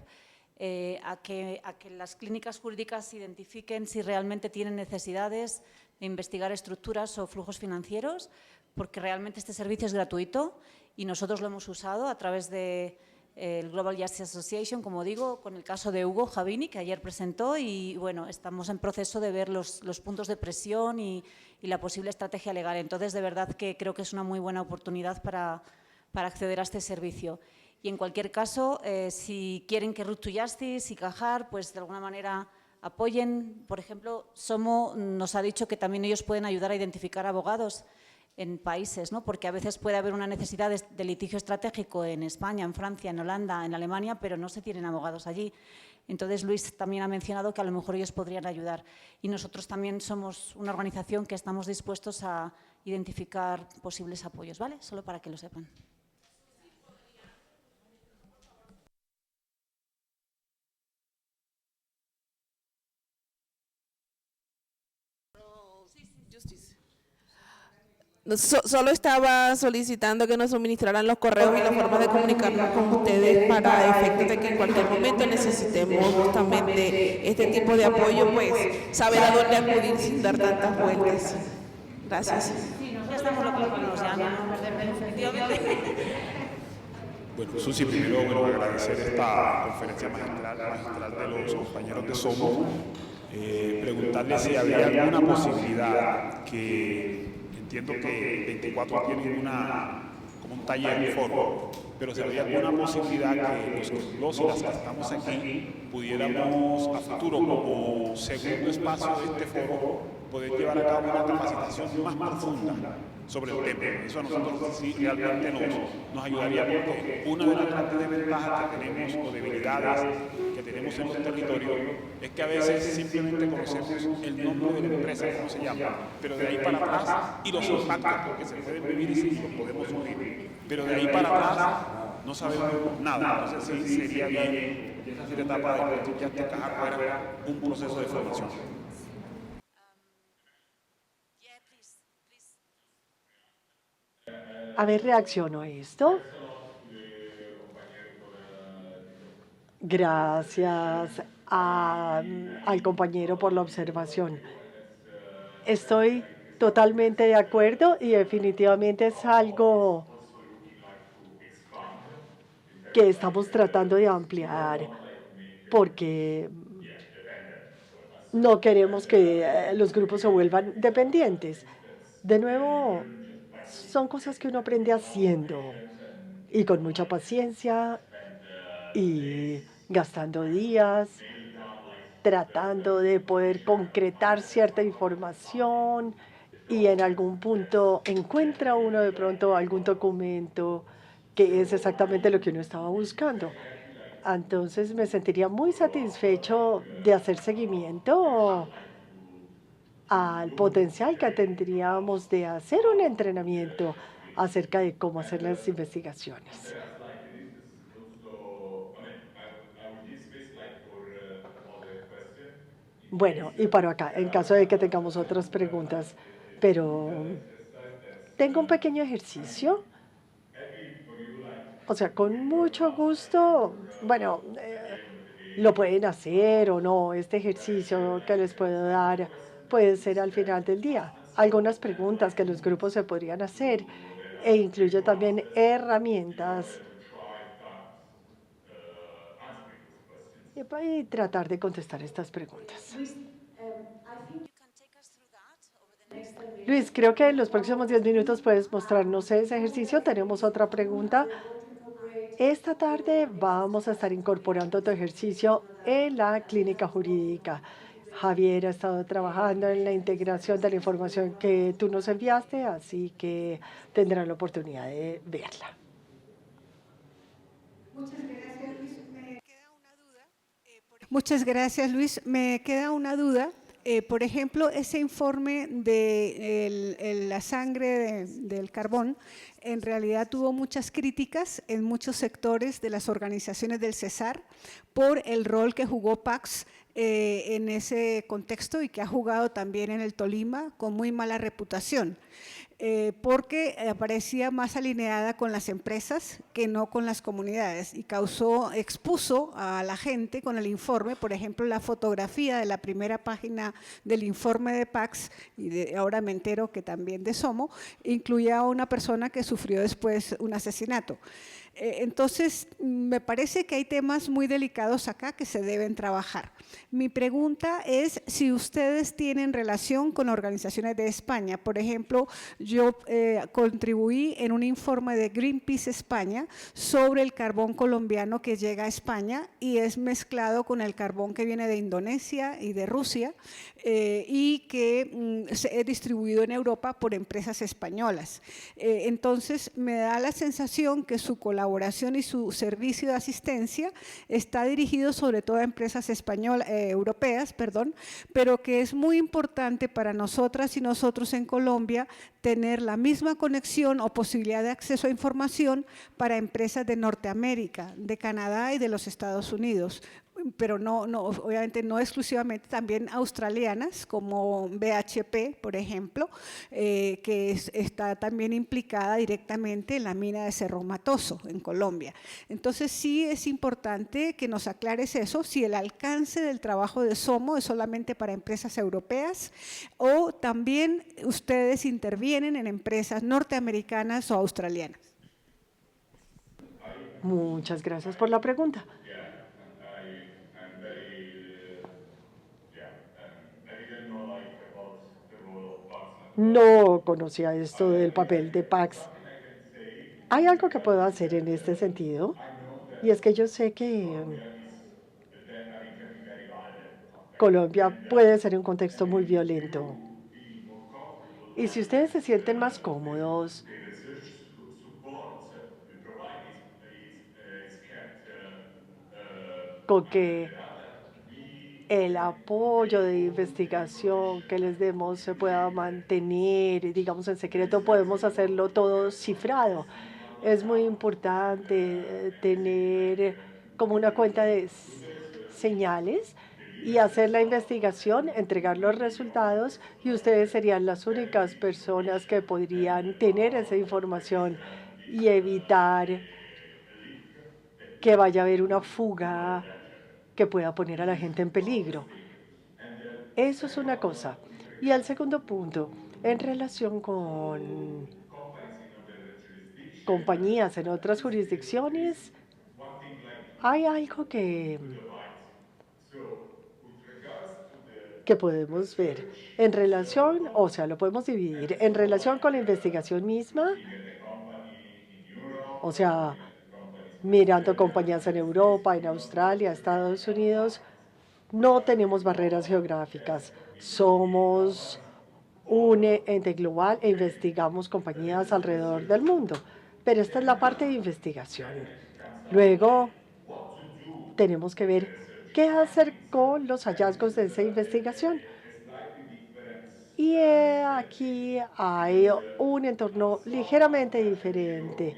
[SPEAKER 1] a que las clínicas jurídicas identifiquen si realmente tienen necesidades de investigar estructuras o flujos financieros, porque realmente este servicio es gratuito y nosotros lo hemos usado a través de el Global Justice Association, como digo, con el caso de Hugo Javini, que ayer presentó, y bueno, estamos en proceso de ver los puntos de presión y la posible estrategia legal. Entonces, de verdad que creo que es una muy buena oportunidad para acceder a este servicio. Y en cualquier caso, si quieren que Root to Justice y Cajar, pues de alguna manera apoyen. Por ejemplo, SOMO nos ha dicho que también ellos pueden ayudar a identificar abogados en países, ¿no? Porque a veces puede haber una necesidad de litigio estratégico en España, en Francia, en Holanda, en Alemania, pero no se tienen abogados allí. Entonces, Luis también ha mencionado que a lo mejor ellos podrían ayudar. Y nosotros también somos una organización que estamos dispuestos a identificar posibles apoyos, ¿vale? Solo para que lo sepan.
[SPEAKER 6] Solo estaba solicitando que nos suministraran los correos y las formas de comunicarnos con ustedes para efectos de que en cualquier momento necesitemos justamente este tipo de apoyo, pues saber a dónde acudir sin dar tantas vueltas. Gracias.
[SPEAKER 1] Ya estamos localizados, ya no efectivamente.
[SPEAKER 9] Bueno, Susi, primero agradecer esta conferencia magistral de los compañeros de SOMO. Preguntarle si había alguna posibilidad que entiendo que 24 tienen como un taller, un foro, pero si había alguna posibilidad que los y las que estamos aquí pudiéramos a futuro, como segundo espacio de este foro, poder llevar a cabo una capacitación más profunda sobre el tema. Eso a nosotros sí realmente nos ayudaría, porque una de las grandes desventajas que tenemos o debilidades que tenemos en los territorios es que a veces simplemente conocemos el nombre de la empresa, cómo se llama, pero de ahí para atrás, y los impactos, porque se pueden vivir y sí, los podemos subir, pero de ahí para atrás no sabemos nada. Entonces sí sería bien que esta etapa de ya Cajar fuera un proceso de formación.
[SPEAKER 4] A ver, reacciono a esto. Gracias al compañero por la observación. Estoy totalmente de acuerdo y definitivamente es algo que estamos tratando de ampliar, porque no queremos que los grupos se vuelvan dependientes. De nuevo, son cosas que uno aprende haciendo y con mucha paciencia y gastando días tratando de poder concretar cierta información y en algún punto encuentra uno de pronto algún documento que es exactamente lo que uno estaba buscando. Entonces me sentiría muy satisfecho de hacer seguimiento al potencial que tendríamos de hacer un entrenamiento acerca de cómo hacer las investigaciones. Bueno, y paro acá, en caso de que tengamos otras preguntas, pero tengo un pequeño ejercicio. O sea, con mucho gusto, bueno, lo pueden hacer o no. Este ejercicio que les puedo dar puede ser al final del día. Algunas preguntas que los grupos se podrían hacer e incluye también herramientas y tratar de contestar estas preguntas. Luis, creo que en los próximos 10 minutos puedes mostrarnos ese ejercicio. Tenemos otra pregunta. Esta tarde vamos a estar incorporando tu ejercicio en la clínica jurídica. Javier ha estado trabajando en la integración de la información que tú nos enviaste, así que tendrán la oportunidad de verla.
[SPEAKER 5] Muchas gracias, Luis. Me queda una duda. Por ejemplo, ese informe de la sangre del carbón en realidad tuvo muchas críticas en muchos sectores de las organizaciones del Cesar por el rol que jugó Pax en ese contexto y que ha jugado también en el Tolima con muy mala reputación. Porque aparecía más alineada con las empresas que no con las comunidades y expuso a la gente con el informe, por ejemplo, la fotografía de la primera página del informe de Pax, y ahora me entero que también de Somo, incluía a una persona que sufrió después un asesinato. Entonces, me parece que hay temas muy delicados acá que se deben trabajar. Mi pregunta es si ustedes tienen relación con organizaciones de España. Por ejemplo, yo contribuí en un informe de Greenpeace España sobre el carbón colombiano que llega a España y es mezclado con el carbón que viene de Indonesia y de Rusia y que es distribuido en Europa por empresas españolas. Entonces, me da la sensación que su colaboración y su servicio de asistencia está dirigido sobre todo a empresas europeas, pero que es muy importante para nosotras y nosotros en Colombia tener la misma conexión o posibilidad de acceso a información para empresas de Norteamérica, de Canadá y de los Estados Unidos, pero obviamente no exclusivamente, también australianas como BHP, por ejemplo, que está también implicada directamente en la mina de Cerro Matoso, en Colombia. Entonces sí es importante que nos aclares eso, si el alcance del trabajo de Somo es solamente para empresas europeas o también ustedes intervienen en empresas norteamericanas o australianas.
[SPEAKER 4] Muchas gracias por la pregunta. No conocía esto del papel de Pax. Hay algo que puedo hacer en este sentido, y es que yo sé que Colombia puede ser un contexto muy violento. Y si ustedes se sienten más cómodos con que el apoyo de investigación que les demos se pueda mantener, digamos, en secreto, podemos hacerlo todo cifrado. Es muy importante tener como una cuenta de señales y hacer la investigación, entregar los resultados y ustedes serían las únicas personas que podrían tener esa información y evitar que vaya a haber una fuga que pueda poner a la gente en peligro. Eso es una cosa. Y el segundo punto, en relación con compañías en otras jurisdicciones, hay algo que que podemos ver en relación, o sea, lo podemos dividir en relación con la investigación misma, o sea, mirando compañías en Europa, en Australia, Estados Unidos. No tenemos barreras geográficas. Somos un ente global e investigamos compañías alrededor del mundo. Pero esta es la parte de investigación. Luego, tenemos que ver qué hacer con los hallazgos de esa investigación. Y aquí hay un entorno ligeramente diferente,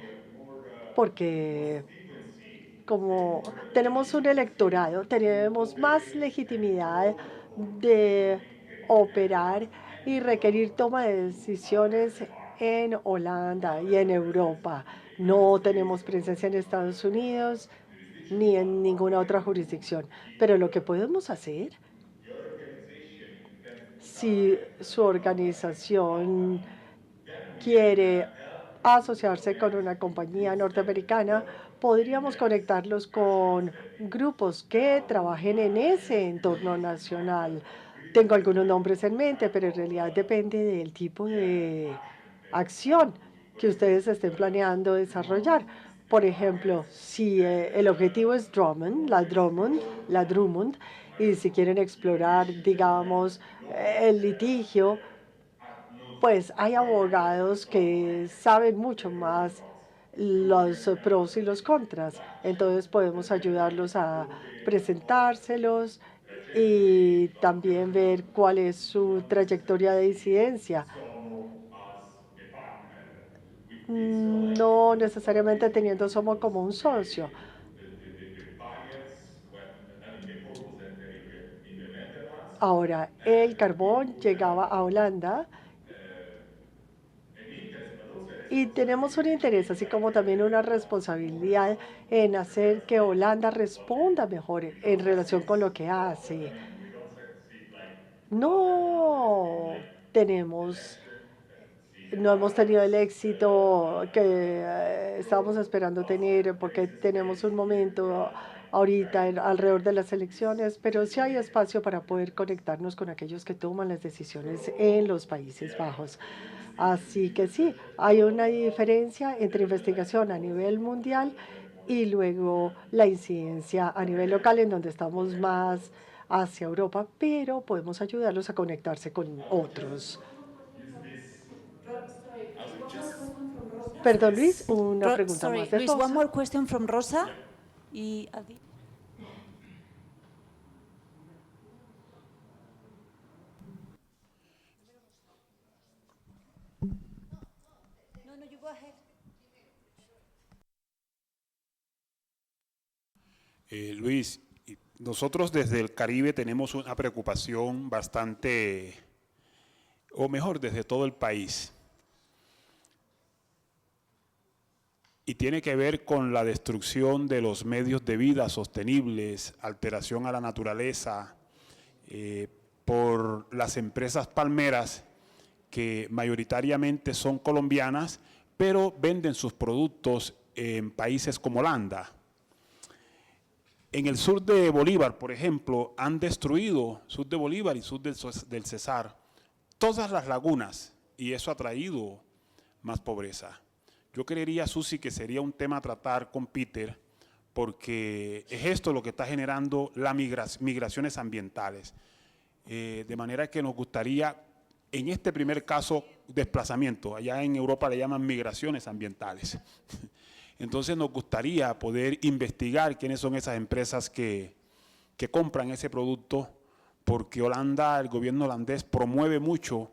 [SPEAKER 4] porque como tenemos un electorado, tenemos más legitimidad de operar y requerir toma de decisiones en Holanda y en Europa. No tenemos presencia en Estados Unidos ni en ninguna otra jurisdicción. Pero lo que podemos hacer, si su organización quiere asociarse con una compañía norteamericana, podríamos conectarlos con grupos que trabajen en ese entorno nacional. Tengo algunos nombres en mente, pero en realidad depende del tipo de acción que ustedes estén planeando desarrollar. Por ejemplo, si el objetivo es la Drummond, y si quieren explorar, digamos, el litigio, pues hay abogados que saben mucho más los pros y los contras. Entonces podemos ayudarlos a presentárselos y también ver cuál es su trayectoria de incidencia. No necesariamente teniendo Somo como un socio. Ahora, el carbón llegaba a Holanda y tenemos un interés, así como también una responsabilidad en hacer que Holanda responda mejor en relación con lo que hace. No hemos tenido el éxito que estábamos esperando tener, porque tenemos un momento ahorita alrededor de las elecciones, pero sí hay espacio para poder conectarnos con aquellos que toman las decisiones en los Países Bajos. Así que sí, hay una diferencia entre investigación a nivel mundial y luego la incidencia a nivel local, en donde estamos más hacia Europa, pero podemos ayudarlos a conectarse con otros. Perdón, Luis, una pregunta más de
[SPEAKER 1] Luis,
[SPEAKER 4] Rosa.
[SPEAKER 1] one more question from Rosa. Y Adi. No, you go ahead.
[SPEAKER 9] Luis, nosotros desde el Caribe tenemos una preocupación bastante, o mejor, desde todo el país. Y tiene que ver con la destrucción de los medios de vida sostenibles, alteración a la naturaleza, por las empresas palmeras que mayoritariamente son colombianas, pero venden sus productos en países como Holanda. En el sur de Bolívar, por ejemplo, han destruido, sur de Bolívar y sur del Cesar, todas las lagunas, y eso ha traído más pobreza. Yo creería, Susi, que sería un tema a tratar con Peter, porque es esto lo que está generando las migraciones ambientales. De manera que nos gustaría, en este primer caso, desplazamiento. Allá en Europa le llaman migraciones ambientales. Entonces nos gustaría poder investigar quiénes son esas empresas que compran ese producto, porque Holanda, el gobierno holandés promueve mucho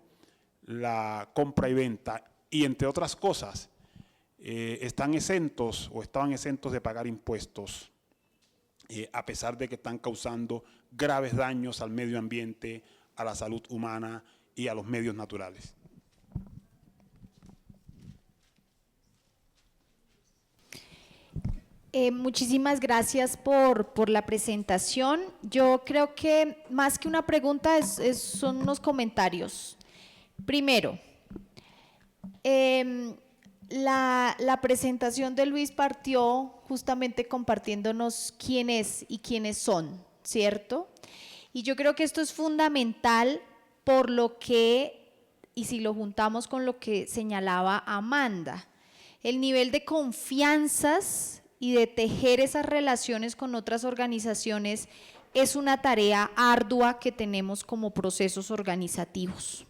[SPEAKER 9] la compra y venta, y entre otras cosas, están exentos o estaban exentos de pagar impuestos, a pesar de que están causando graves daños al medio ambiente, a la salud humana y a los medios naturales.
[SPEAKER 10] Muchísimas gracias por la presentación. Yo creo que más que una pregunta son unos comentarios. Primero, la presentación de Luis partió justamente compartiéndonos quién es y quiénes son, ¿cierto? Y yo creo que esto es fundamental por lo que, y si lo juntamos con lo que señalaba Amanda, el nivel de confianzas y de tejer esas relaciones con otras organizaciones es una tarea ardua que tenemos como procesos organizativos.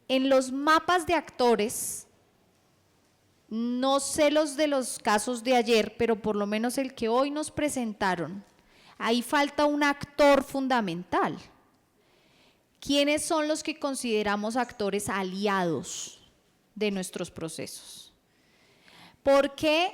[SPEAKER 10] En los mapas de actores, no sé los de los casos de ayer, pero por lo menos el que hoy nos presentaron, ahí falta un actor fundamental. ¿Quiénes son los que consideramos actores aliados de nuestros procesos? Porque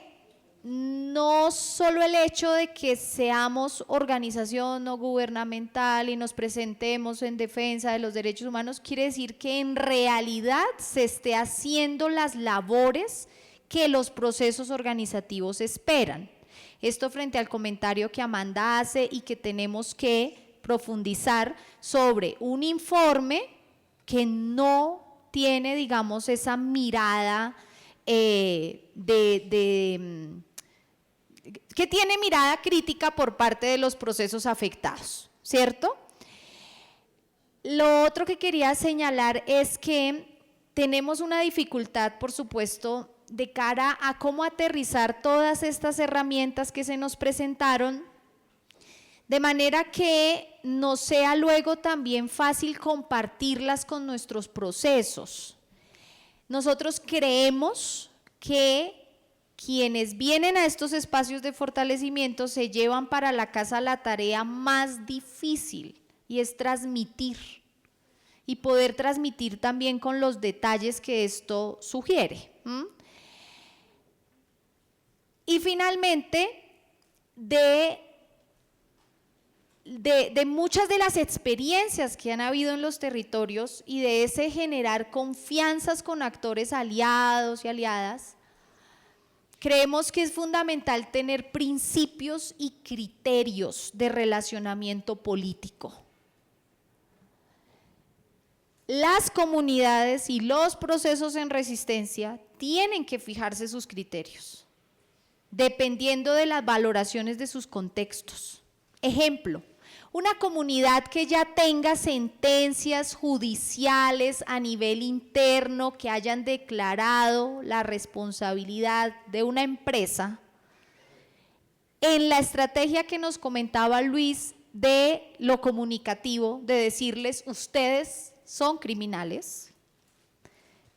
[SPEAKER 10] no solo el hecho de que seamos organización no gubernamental y nos presentemos en defensa de los derechos humanos, quiere decir que en realidad se esté haciendo las labores que los procesos organizativos esperan. Esto frente al comentario que Amanda hace y que tenemos que profundizar sobre un informe que no tiene, digamos, esa mirada que tiene mirada crítica por parte de los procesos afectados, ¿cierto? Lo otro que quería señalar es que tenemos una dificultad, por supuesto, de cara a cómo aterrizar todas estas herramientas que se nos presentaron, de manera que nos sea luego también fácil compartirlas con nuestros procesos. Nosotros creemos que quienes vienen a estos espacios de fortalecimiento se llevan para la casa la tarea más difícil, y es transmitir, y poder transmitir también con los detalles que esto sugiere. Y finalmente, de muchas de las experiencias que han habido en los territorios y de ese generar confianzas con actores aliados y aliadas, creemos que es fundamental tener principios y criterios de relacionamiento político. Las comunidades y los procesos en resistencia tienen que fijarse sus criterios, dependiendo de las valoraciones de sus contextos. Ejemplo, una comunidad que ya tenga sentencias judiciales a nivel interno que hayan declarado la responsabilidad de una empresa, en la estrategia que nos comentaba Luis de lo comunicativo, de decirles ustedes son criminales,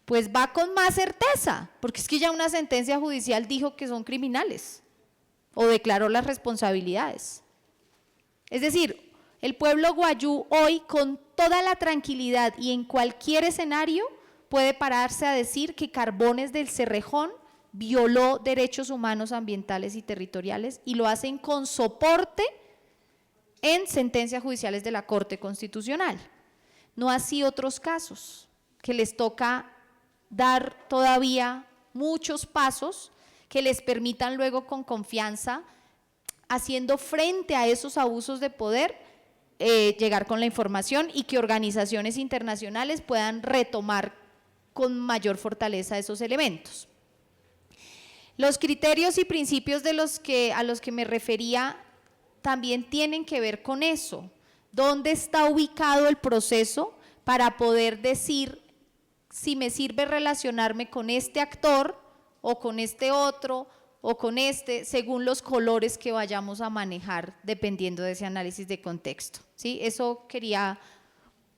[SPEAKER 10] pues va con más certeza, porque es que ya una sentencia judicial dijo que son criminales o declaró las responsabilidades. Es decir, el pueblo guayú hoy con toda la tranquilidad y en cualquier escenario puede pararse a decir que Carbones del Cerrejón violó derechos humanos, ambientales y territoriales, y lo hacen con soporte en sentencias judiciales de la Corte Constitucional. No así otros casos, que les toca dar todavía muchos pasos que les permitan luego con confianza, haciendo frente a esos abusos de poder, llegar con la información y que organizaciones internacionales puedan retomar con mayor fortaleza esos elementos. Los criterios y principios a los que me refería también tienen que ver con eso. ¿Dónde está ubicado el proceso para poder decir si me sirve relacionarme con este actor o con este otro o con este, según los colores que vayamos a manejar dependiendo de ese análisis de contexto? ¿Sí? Eso quería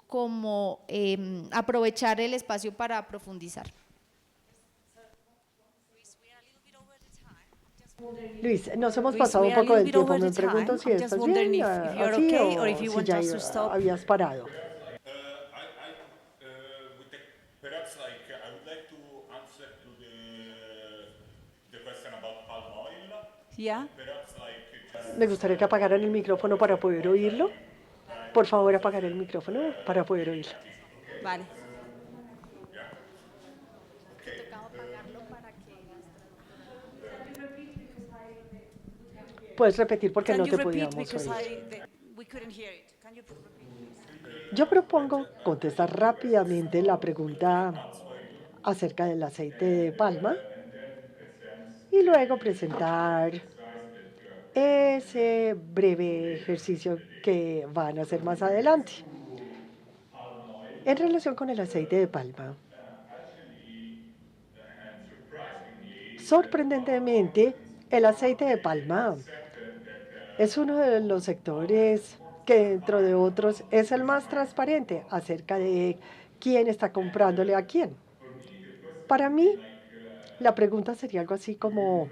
[SPEAKER 10] como aprovechar el espacio para profundizar.
[SPEAKER 4] Luis, nos hemos pasado un poco del tiempo. Me pregunto si estás bien así o si ya habías parado.
[SPEAKER 2] Perhaps I would like to answer to the question about palm oil.
[SPEAKER 1] Yeah.
[SPEAKER 2] Perhaps
[SPEAKER 4] Me gustaría que apagaran el micrófono para poder oírlo. Por favor, apagar el micrófono para poder oírlo.
[SPEAKER 1] Vale.
[SPEAKER 4] Puedes repetir porque no te podíamos oír. Yo propongo contestar rápidamente la pregunta acerca del aceite de palma y luego presentar ese breve ejercicio que van a hacer más adelante. En relación con el aceite de palma, sorprendentemente, el aceite de palma es uno de los sectores que, dentro de otros, es el más transparente acerca de quién está comprándole a quién. Para mí, la pregunta sería algo así como,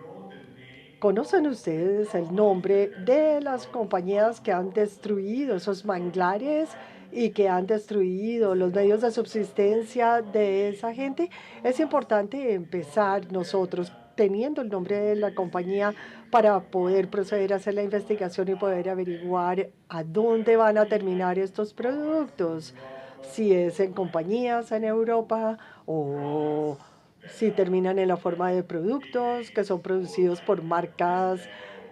[SPEAKER 4] ¿conocen ustedes el nombre de las compañías que han destruido esos manglares y que han destruido los medios de subsistencia de esa gente? Es importante empezar nosotros teniendo el nombre de la compañía para poder proceder a hacer la investigación y poder averiguar a dónde van a terminar estos productos, si es en compañías en Europa o si terminan en la forma de productos que son producidos por marcas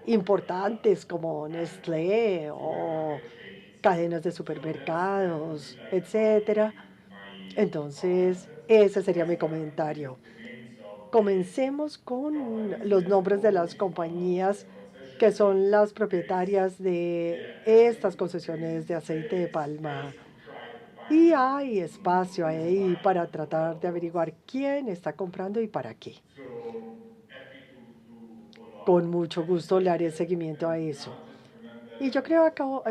[SPEAKER 4] importantes como Nestlé o cadenas de supermercados, etcétera. Entonces, ese sería mi comentario. Comencemos con los nombres de las compañías que son las propietarias de estas concesiones de aceite de palma. Y hay espacio ahí para tratar de averiguar quién está comprando y para qué. Con mucho gusto le haré seguimiento a eso. Y yo creo acabo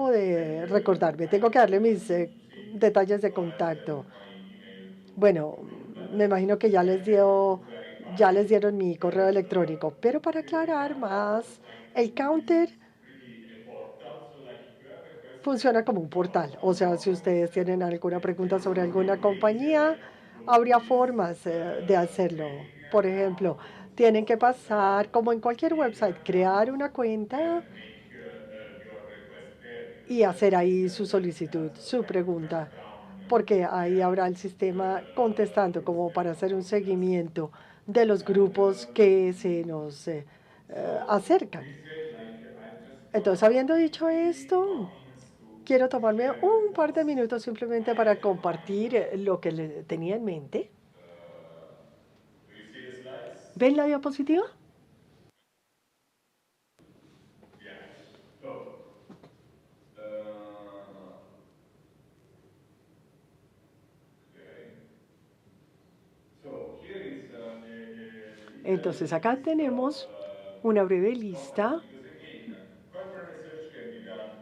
[SPEAKER 4] de recordarme, tengo que darle mis detalles de contacto. Bueno, me imagino que ya les dieron mi correo electrónico, pero para aclarar más, el counter funciona como un portal. O sea, si ustedes tienen alguna pregunta sobre alguna compañía, habría formas de hacerlo. Por ejemplo, tienen que pasar, como en cualquier website, crear una cuenta y hacer ahí su solicitud, su pregunta, porque ahí habrá el sistema contestando como para hacer un seguimiento de los grupos que se nos acercan. Entonces, habiendo dicho esto, quiero tomarme un par de minutos simplemente para compartir lo que le tenía en mente. ¿Ven la diapositiva? Entonces, acá tenemos una breve lista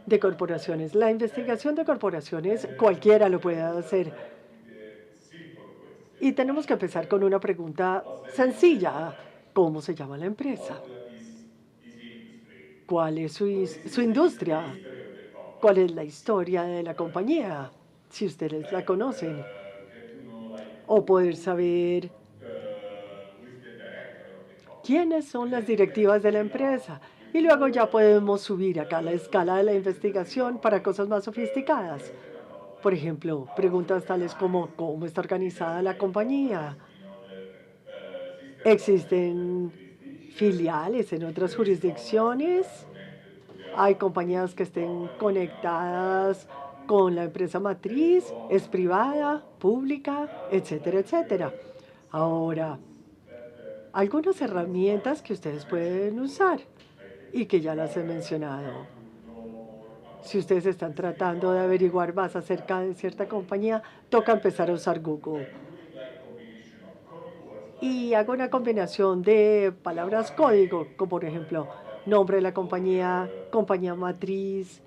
[SPEAKER 4] de corporaciones. La investigación de corporaciones, cualquiera lo puede hacer. Y tenemos que empezar con una pregunta sencilla. ¿Cómo se llama la empresa? ¿Cuál es su industria? ¿Cuál es la historia de la compañía? Si ustedes la conocen. O poder saber quiénes son las directivas de la empresa. Y luego ya podemos subir acá la escala de la investigación para cosas más sofisticadas. Por ejemplo, preguntas tales como ¿cómo está organizada la compañía? ¿Existen filiales en otras jurisdicciones? ¿Hay compañías que estén conectadas con la empresa matriz? ¿Es privada, pública, etcétera, etcétera? Ahora, algunas herramientas que ustedes pueden usar y que ya las he mencionado. Si ustedes están tratando de averiguar más acerca de cierta compañía, toca empezar a usar Google. Y hago una combinación de palabras código, como por ejemplo, nombre de la compañía, compañía matriz,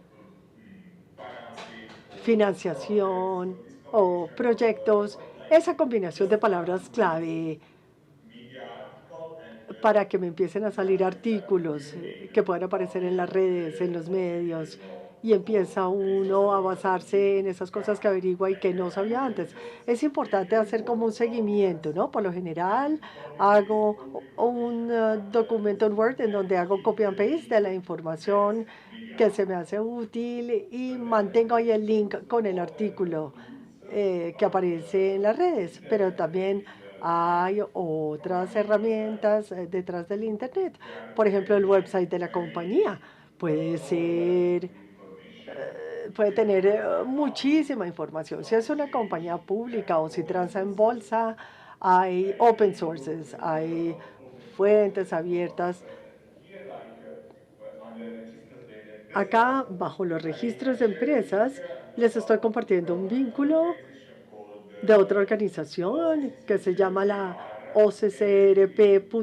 [SPEAKER 4] financiación o proyectos. Esa combinación de palabras clave para que me empiecen a salir artículos que puedan aparecer en las redes, en los medios, y empieza uno a basarse en esas cosas que averigua y que no sabía antes. Es importante hacer como un seguimiento, ¿no? Por lo general, hago un documento en Word en donde hago copy and paste de la información que se me hace útil y mantengo ahí el link con el artículo que aparece en las redes, pero también hay otras herramientas detrás del Internet. Por ejemplo, el website de la compañía puede tener muchísima información. Si es una compañía pública o si transa en bolsa, hay open sources, hay fuentes abiertas Acá, bajo los registros de empresas, les estoy compartiendo un vínculo de otra organización que se llama la OCCRP.org.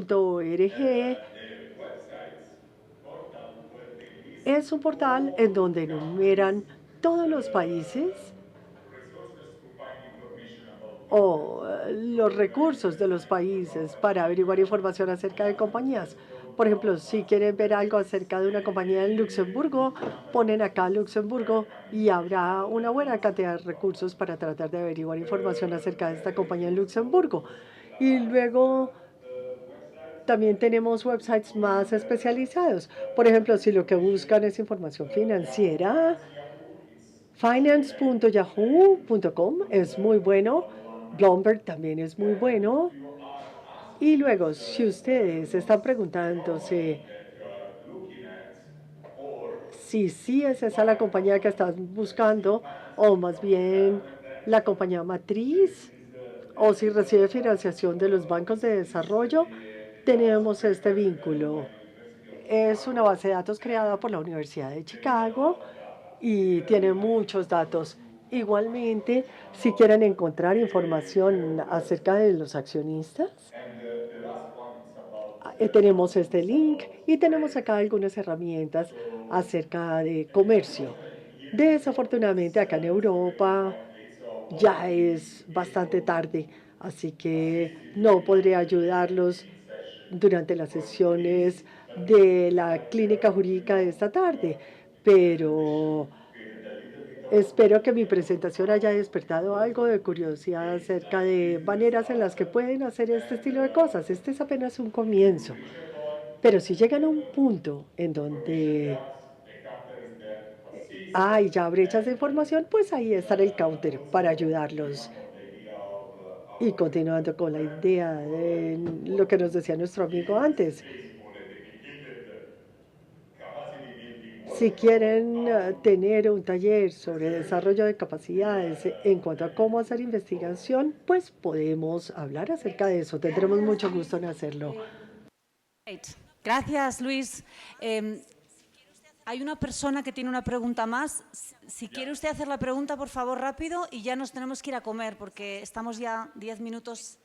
[SPEAKER 4] Es un portal en donde enumeran todos los países o los recursos de los países para averiguar información acerca de compañías. Por ejemplo, si quieren ver algo acerca de una compañía en Luxemburgo, ponen acá Luxemburgo y habrá una buena cantidad de recursos para tratar de averiguar información acerca de esta compañía en Luxemburgo. Y luego también tenemos websites más especializados. Por ejemplo, si lo que buscan es información financiera, finance.yahoo.com es muy bueno. Bloomberg también es muy bueno. Y luego, si ustedes están preguntándose si sí es esa la compañía que están buscando, o más bien la compañía matriz, o si recibe financiación de los bancos de desarrollo, tenemos este vínculo. Es una base de datos creada por la Universidad de Chicago y tiene muchos datos. Igualmente, si quieren encontrar información acerca de los accionistas, tenemos este link y tenemos acá algunas herramientas acerca de comercio. Desafortunadamente, acá en Europa ya es bastante tarde, así que no podré ayudarlos durante las sesiones de la clínica jurídica de esta tarde, pero espero que mi presentación haya despertado algo de curiosidad acerca de maneras en las que pueden hacer este estilo de cosas. Este es apenas un comienzo, pero si llegan a un punto en donde hay ya brechas de información, pues ahí está el counter para ayudarlos. Y continuando con la idea de lo que nos decía nuestro amigo antes, si quieren tener un taller sobre desarrollo de capacidades en cuanto a cómo hacer investigación, pues podemos hablar acerca de eso. Tendremos mucho gusto en hacerlo.
[SPEAKER 1] Gracias, Luis. Hay una persona que tiene una pregunta más. Si quiere usted hacer la pregunta, por favor, rápido, y ya nos tenemos que ir a comer porque estamos ya 10 minutos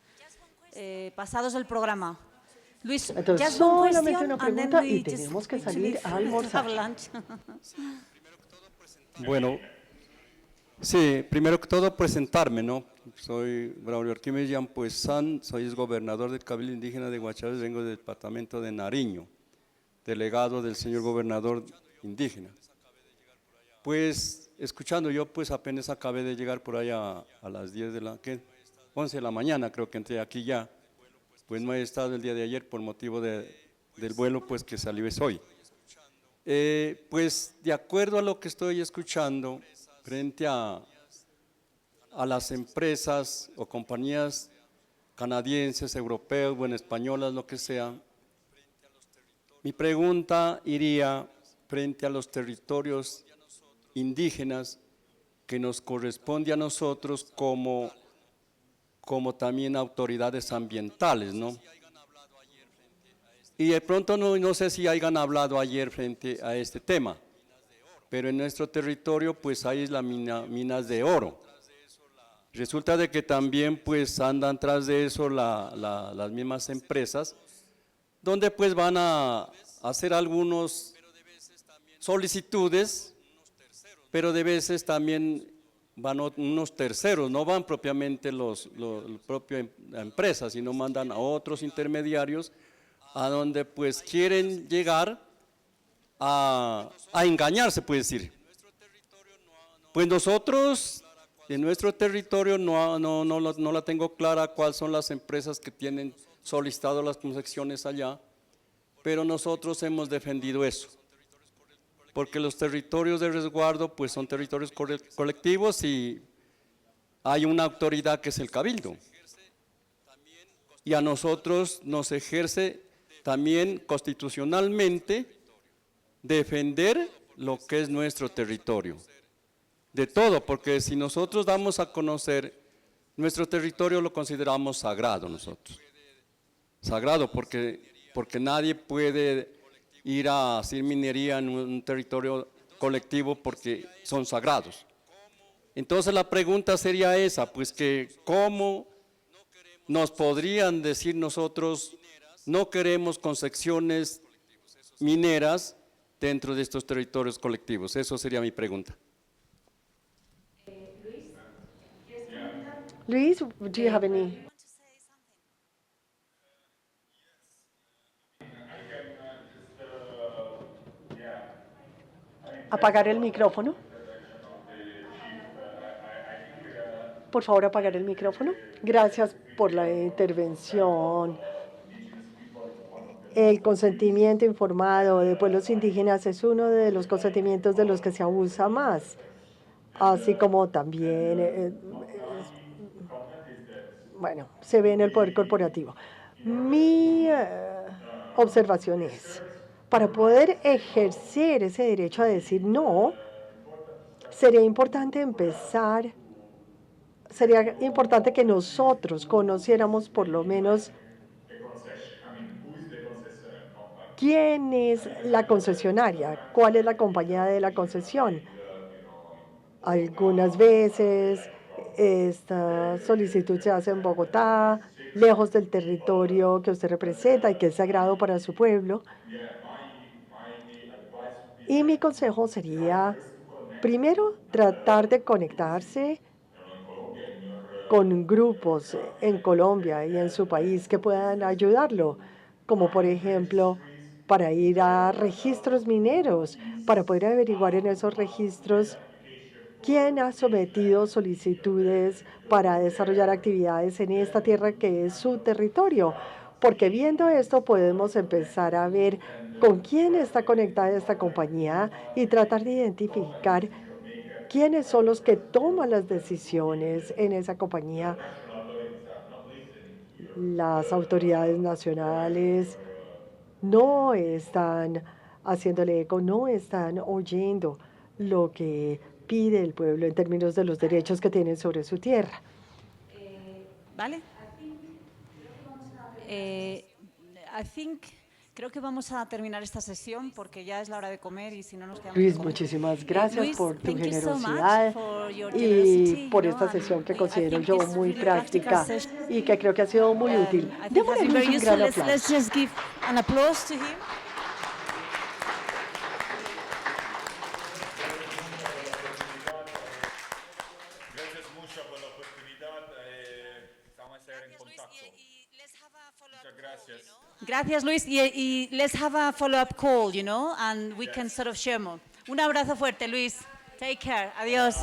[SPEAKER 1] pasados del programa. Luis,
[SPEAKER 4] entonces, solamente una pregunta y tenemos que salir a almorzar.
[SPEAKER 11] Bueno, sí, primero que todo presentarme, ¿no? Soy Braulio Arquímedes Yampuez San, soy exgobernador del Cabildo Indígena de Guachaves, vengo del departamento de Nariño, delegado del señor gobernador indígena. Pues, escuchando, yo pues apenas acabé de llegar por allá a las 10 de la, ¿qué? 11 de la mañana, creo que entré aquí ya. Pues no he estado el día de ayer por motivo del vuelo pues que salió hoy. Pues de acuerdo a lo que estoy escuchando frente a las empresas o compañías canadienses, europeas, bueno, españolas, lo que sea, mi pregunta iría frente a los territorios indígenas que nos corresponde a nosotros como también autoridades ambientales, ¿no? Y de pronto no sé si hayan hablado ayer frente a este tema, pero en nuestro territorio pues hay las minas de oro. Resulta de que también pues andan tras de eso las mismas empresas, donde pues van a hacer algunas solicitudes, pero de veces también van unos terceros, no van propiamente los propios empresas, sino mandan a otros intermediarios a donde pues quieren llegar a engañarse, puede decir. Pues nosotros en nuestro territorio no la tengo clara cuáles son las empresas que tienen solicitado las concesiones allá, pero nosotros hemos defendido eso. Porque los territorios de resguardo pues son territorios colectivos y hay una autoridad que es el Cabildo. Y a nosotros nos ejerce también constitucionalmente defender lo que es nuestro territorio. De todo, porque si nosotros damos a conocer nuestro territorio lo consideramos sagrado nosotros. Sagrado porque nadie puede ir a hacer minería en un territorio colectivos porque son sagrados. Entonces la pregunta sería esa, pues que cómo nos podrían decir nosotros no queremos concesiones mineras dentro de estos territorios colectivos. Eso sería mi pregunta.
[SPEAKER 4] Luis, do you have any? Apagar el micrófono. Por favor, apagar el micrófono. Gracias por la intervención. El consentimiento informado de pueblos indígenas es uno de los consentimientos de los que se abusa más, así como también, bueno, se ve en el poder corporativo. Mi observación es, para poder ejercer ese derecho a decir no, sería importante que nosotros conociéramos por lo menos quién es la concesionaria, cuál es la compañía de la concesión. Algunas veces esta solicitud se hace en Bogotá, lejos del territorio que usted representa y que es sagrado para su pueblo. Y mi consejo sería, primero, tratar de conectarse con grupos en Colombia y en su país que puedan ayudarlo, como por ejemplo, para ir a registros mineros, para poder averiguar en esos registros quién ha sometido solicitudes para desarrollar actividades en esta tierra que es su territorio. Porque viendo esto podemos empezar a ver con quién está conectada esta compañía y tratar de identificar quiénes son los que toman las decisiones en esa compañía. Las autoridades nacionales no están haciéndole eco, no están oyendo lo que pide el pueblo en términos de los derechos que tienen sobre su tierra.
[SPEAKER 1] ¿Vale? Creo que vamos a terminar esta sesión porque ya es la hora de comer y si no nos quedamos.
[SPEAKER 4] Luis, muchísimas gracias
[SPEAKER 1] Luis,
[SPEAKER 4] por tu
[SPEAKER 1] thank you so much
[SPEAKER 4] generosidad
[SPEAKER 1] for your
[SPEAKER 4] y
[SPEAKER 1] generosity,
[SPEAKER 4] por
[SPEAKER 1] you
[SPEAKER 4] esta
[SPEAKER 1] know,
[SPEAKER 4] sesión que
[SPEAKER 1] I
[SPEAKER 4] considero
[SPEAKER 1] think
[SPEAKER 4] yo
[SPEAKER 1] it's
[SPEAKER 4] muy
[SPEAKER 1] really
[SPEAKER 4] práctica
[SPEAKER 1] practical session.
[SPEAKER 4] y que creo que ha sido muy útil.
[SPEAKER 1] I think has
[SPEAKER 4] Démosle
[SPEAKER 1] been very
[SPEAKER 4] un
[SPEAKER 1] useful.
[SPEAKER 4] gran
[SPEAKER 1] Let's
[SPEAKER 4] aplauso.
[SPEAKER 1] just give an applause to him.
[SPEAKER 2] Gracias mucho por la oportunidad. Vamos a estar en contacto. Muchas gracias.
[SPEAKER 1] Gracias, Luis. Y let's have a follow-up call, you know, and we can sort of share more. Un abrazo fuerte, Luis. Take care. Adiós.